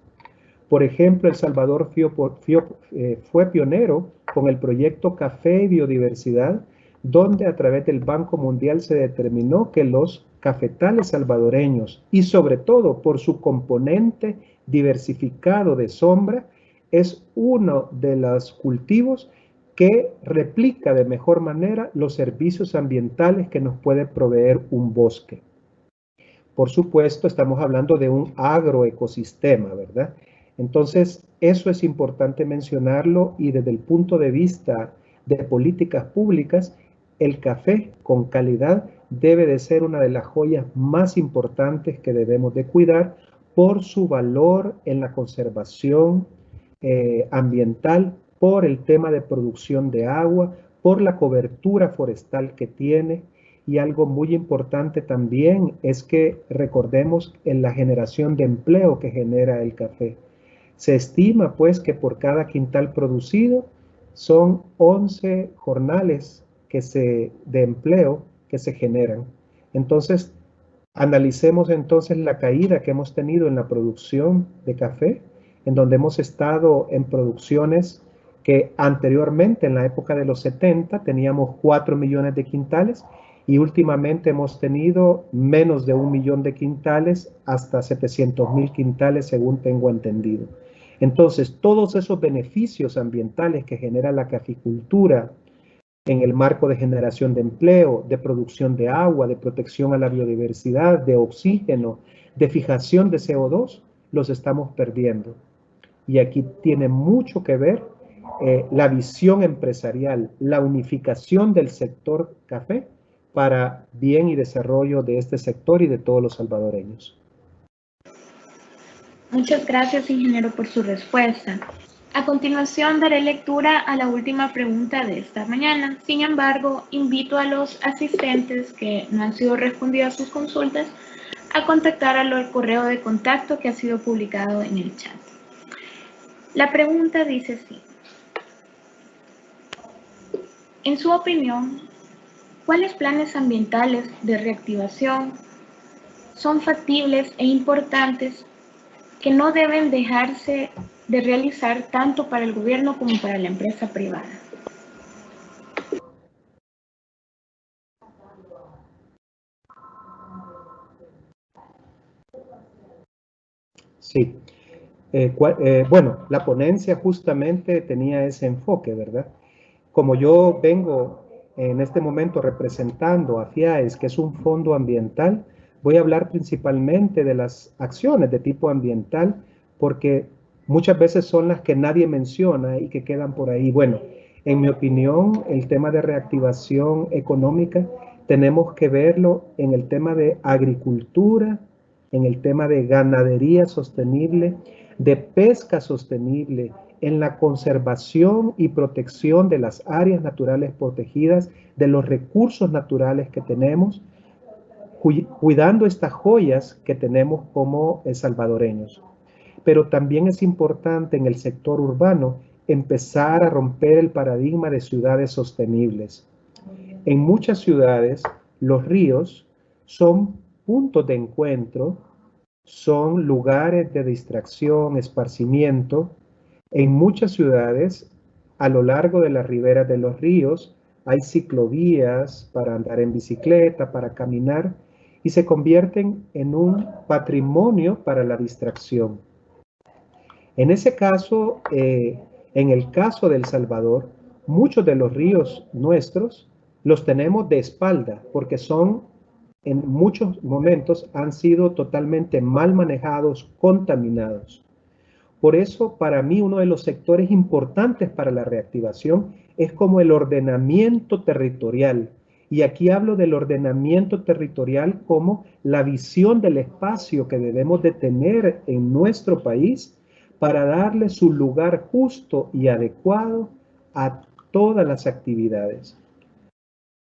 Por ejemplo, El Salvador fue pionero con el proyecto Café y Biodiversidad, donde a través del Banco Mundial se determinó que los cafetales salvadoreños, y sobre todo por su componente diversificado de sombra, es uno de los cultivos que replica de mejor manera los servicios ambientales que nos puede proveer un bosque. Por supuesto, estamos hablando de un agroecosistema, ¿verdad? Entonces, eso es importante mencionarlo y desde el punto de vista de políticas públicas, el café con calidad debe de ser una de las joyas más importantes que debemos de cuidar por su valor en la conservación ambiental, por el tema de producción de agua, por la cobertura forestal que tiene. Y algo muy importante también es que recordemos en la generación de empleo que genera el café. Se estima pues que por cada quintal producido son 11 jornales de empleo que se generan. Entonces, analicemos entonces la caída que hemos tenido en la producción de café, en donde hemos estado en producciones que anteriormente, en la época de los 70, teníamos 4 millones de quintales y últimamente hemos tenido menos de 1 millón de quintales hasta 700,000 quintales, según tengo entendido. Entonces, todos esos beneficios ambientales que genera la caficultura en el marco de generación de empleo, de producción de agua, de protección a la biodiversidad, de oxígeno, de fijación de CO2, los estamos perdiendo. y aquí tiene mucho que ver la visión empresarial, la unificación del sector café para bien y desarrollo de este sector y de todos los salvadoreños. Muchas gracias, ingeniero, por su respuesta. A continuación, daré lectura a la última pregunta de esta mañana. Sin embargo, invito a los asistentes que no han sido respondidas sus consultas a contactar al correo de contacto que ha sido publicado en el chat. La pregunta dice así. En su opinión, ¿cuáles planes ambientales de reactivación son factibles e importantes que no deben dejarse de realizar tanto para el gobierno como para la empresa privada? Sí. Bueno, la ponencia justamente tenía ese enfoque, ¿verdad? Como yo vengo en este momento representando a FIAES, que es un fondo ambiental, voy a hablar principalmente de las acciones de tipo ambiental, porque muchas veces son las que nadie menciona y que quedan por ahí. Bueno, en mi opinión, el tema de reactivación económica tenemos que verlo en el tema de agricultura, en el tema de ganadería sostenible, de pesca sostenible, en la conservación y protección de las áreas naturales protegidas, de los recursos naturales que tenemos, cuidando estas joyas que tenemos como salvadoreños. Pero también es importante en el sector urbano empezar a romper el paradigma de ciudades sostenibles. En muchas ciudades, los ríos son puntos de encuentro, son lugares de distracción, esparcimiento. En muchas ciudades, a lo largo de las riberas de los ríos, hay ciclovías para andar en bicicleta, para caminar, y se convierten en un patrimonio para la distracción. En ese caso, en el caso de El Salvador, muchos de los ríos nuestros los tenemos de espalda porque en muchos momentos han sido totalmente mal manejados, contaminados. Por eso, para mí, uno de los sectores importantes para la reactivación es como el ordenamiento territorial. Y aquí hablo del ordenamiento territorial como la visión del espacio que debemos de tener en nuestro país para darle su lugar justo y adecuado a todas las actividades.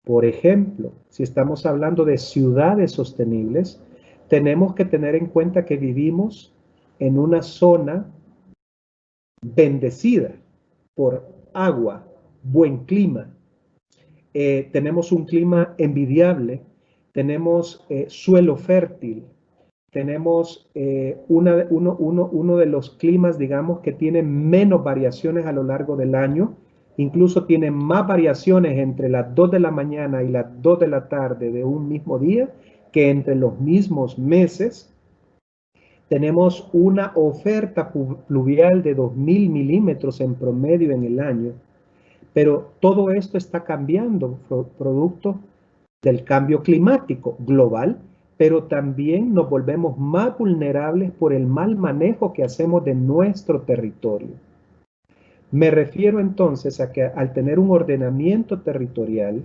Por ejemplo, si estamos hablando de ciudades sostenibles, tenemos que tener en cuenta que vivimos en una zona bendecida por agua, buen clima. Tenemos un clima envidiable, tenemos suelo fértil, tenemos uno de los climas, digamos, que tiene menos variaciones a lo largo del año, incluso tiene más variaciones entre las 2 de la mañana y las 2 de la tarde de un mismo día que entre los mismos meses. Tenemos una oferta pluvial de 2.000 milímetros en promedio en el año, pero todo esto está cambiando, producto del cambio climático global, pero también nos volvemos más vulnerables por el mal manejo que hacemos de nuestro territorio. Me refiero entonces a que al tener un ordenamiento territorial,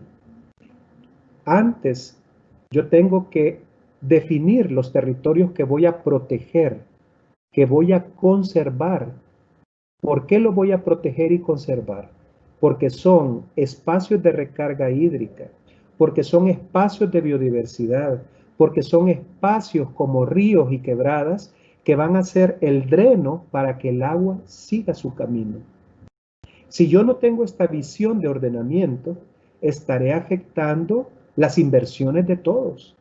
antes yo tengo que definir los territorios que voy a proteger, que voy a conservar. ¿Por qué lo voy a proteger y conservar? Porque son espacios de recarga hídrica, porque son espacios de biodiversidad, porque son espacios como ríos y quebradas que van a ser el dreno para que el agua siga su camino. Si yo no tengo esta visión de ordenamiento, estaré afectando las inversiones de todos.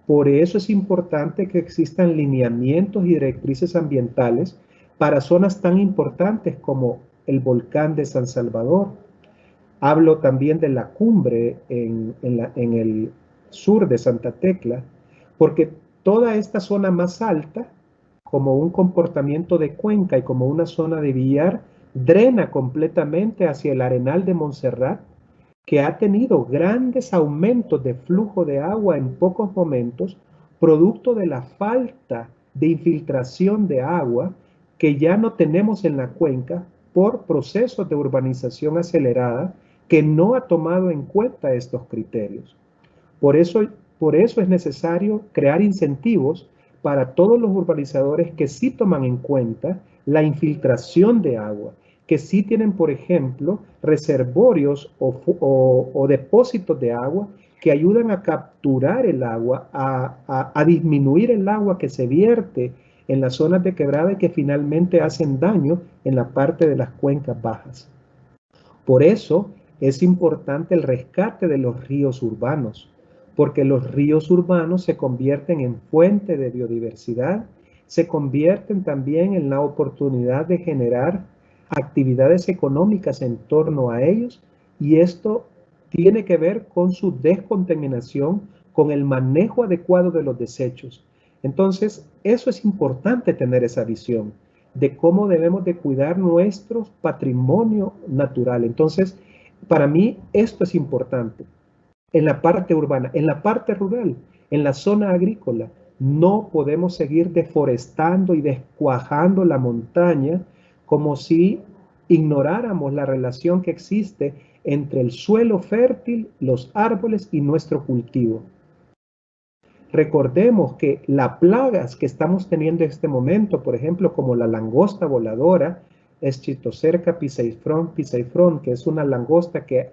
Por eso es importante que existan lineamientos y directrices ambientales para zonas tan importantes como el volcán de San Salvador. Hablo también de la cumbre en el sur de Santa Tecla, porque toda esta zona más alta, como un comportamiento de cuenca y como una zona de billar, drena completamente hacia el Arenal de Montserrat, que ha tenido grandes aumentos de flujo de agua en pocos momentos, producto de la falta de infiltración de agua que ya no tenemos en la cuenca por procesos de urbanización acelerada que no ha tomado en cuenta estos criterios. Por eso es necesario crear incentivos para todos los urbanizadores que sí toman en cuenta la infiltración de agua, que sí tienen, por ejemplo, reservorios o depósitos de agua que ayudan a capturar el agua, a disminuir el agua que se vierte en las zonas de quebrada y que finalmente hacen daño en la parte de las cuencas bajas. Por eso es importante el rescate de los ríos urbanos, porque los ríos urbanos se convierten en fuente de biodiversidad, se convierten también en la oportunidad de generar actividades económicas en torno a ellos, y esto tiene que ver con su descontaminación, con el manejo adecuado de los desechos. Entonces, eso es importante tener esa visión de cómo debemos de cuidar nuestro patrimonio natural. Entonces, para mí esto es importante. En la parte urbana, en la parte rural, en la zona agrícola, no podemos seguir deforestando y descuajando la montaña como si ignoráramos la relación que existe entre el suelo fértil, los árboles y nuestro cultivo. Recordemos que las plagas que estamos teniendo en este momento, por ejemplo, como la langosta voladora, Schistocerca pisaifrón, que es una langosta que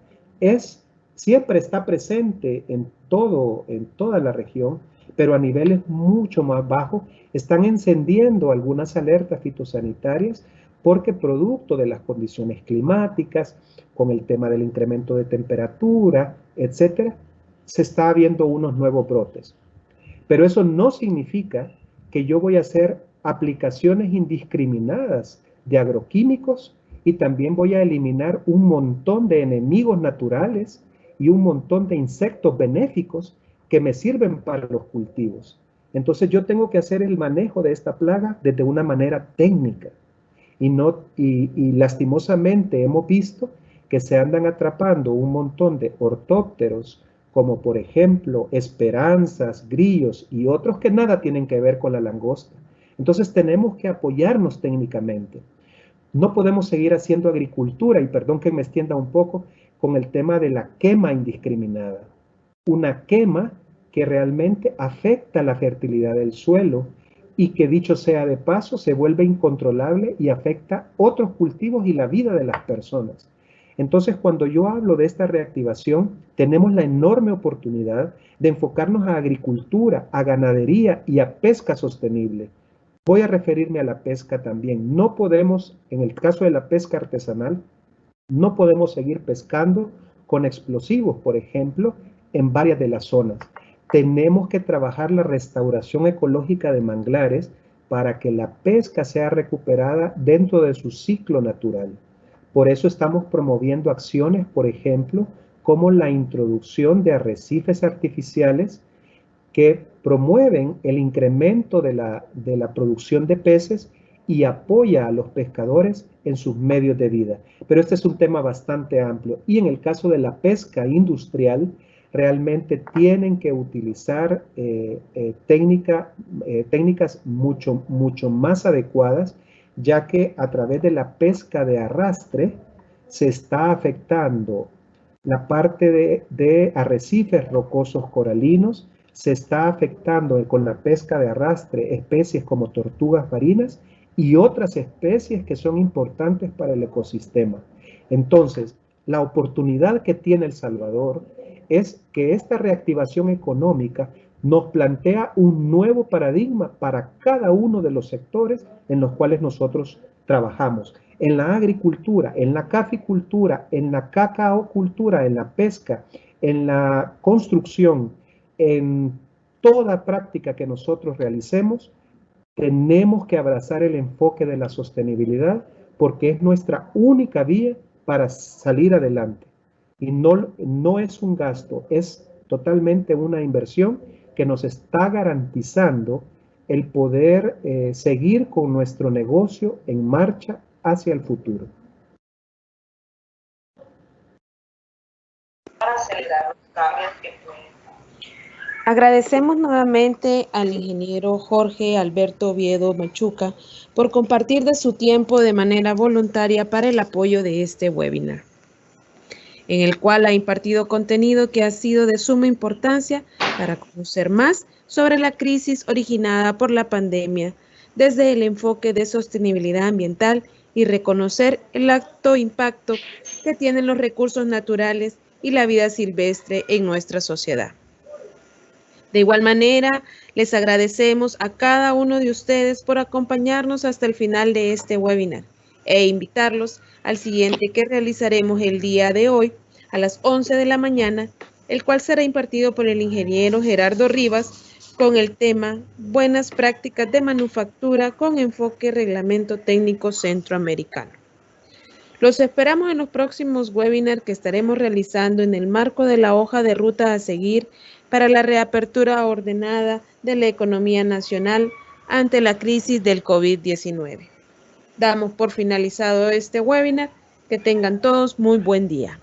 siempre está presente en toda la región, pero a niveles mucho más bajos, están encendiendo algunas alertas fitosanitarias porque producto de las condiciones climáticas, con el tema del incremento de temperatura, etcétera, se está viendo unos nuevos brotes. Pero eso no significa que yo voy a hacer aplicaciones indiscriminadas de agroquímicos y también voy a eliminar un montón de enemigos naturales y un montón de insectos benéficos que me sirven para los cultivos. Entonces yo tengo que hacer el manejo de esta plaga desde una manera técnica y lastimosamente hemos visto que se andan atrapando un montón de ortópteros, como por ejemplo esperanzas, grillos y otros que nada tienen que ver con la langosta. Entonces tenemos que apoyarnos técnicamente. No podemos seguir haciendo agricultura, y perdón que me extienda un poco, con el tema de la quema indiscriminada. Una quema que realmente afecta la fertilidad del suelo y que, dicho sea de paso, se vuelve incontrolable y afecta otros cultivos y la vida de las personas. Entonces, cuando yo hablo de esta reactivación, tenemos la enorme oportunidad de enfocarnos a agricultura, a ganadería y a pesca sostenible. Voy a referirme a la pesca también. No podemos, en el caso de la pesca artesanal, no podemos seguir pescando con explosivos, por ejemplo, en varias de las zonas. Tenemos que trabajar la restauración ecológica de manglares para que la pesca sea recuperada dentro de su ciclo natural. Por eso estamos promoviendo acciones, por ejemplo, como la introducción de arrecifes artificiales que promueven el incremento de la producción de peces y apoya a los pescadores en sus medios de vida. Pero este es un tema bastante amplio. Y en el caso de la pesca industrial, realmente tienen que utilizar técnicas mucho más adecuadas, ya que a través de la pesca de arrastre se está afectando la parte de arrecifes rocosos coralinos, se está afectando con la pesca de arrastre especies como tortugas marinas y otras especies que son importantes para el ecosistema. Entonces, la oportunidad que tiene El Salvador es que esta reactivación económica nos plantea un nuevo paradigma para cada uno de los sectores en los cuales nosotros trabajamos. En la agricultura, en la caficultura, en la cacaocultura, en la pesca, en la construcción, en toda práctica que nosotros realicemos, tenemos que abrazar el enfoque de la sostenibilidad porque es nuestra única vía para salir adelante. Y no es un gasto, es totalmente una inversión que nos está garantizando el poder seguir con nuestro negocio en marcha hacia el futuro. Para acelerar los cambios que pueden. Agradecemos nuevamente al ingeniero Jorge Alberto Oviedo Machuca por compartir de su tiempo de manera voluntaria para el apoyo de este webinar, en el cual ha impartido contenido que ha sido de suma importancia para conocer más sobre la crisis originada por la pandemia desde el enfoque de sostenibilidad ambiental y reconocer el alto impacto que tienen los recursos naturales y la vida silvestre en nuestra sociedad. De igual manera, les agradecemos a cada uno de ustedes por acompañarnos hasta el final de este webinar e invitarlos al siguiente que realizaremos el día de hoy a las 11 de la mañana, el cual será impartido por el ingeniero Gerardo Rivas con el tema Buenas prácticas de manufactura con enfoque reglamento técnico centroamericano. Los esperamos en los próximos webinars que estaremos realizando en el marco de la hoja de ruta a seguir para la reapertura ordenada de la economía nacional ante la crisis del COVID-19. Damos por finalizado este webinar. Que tengan todos muy buen día.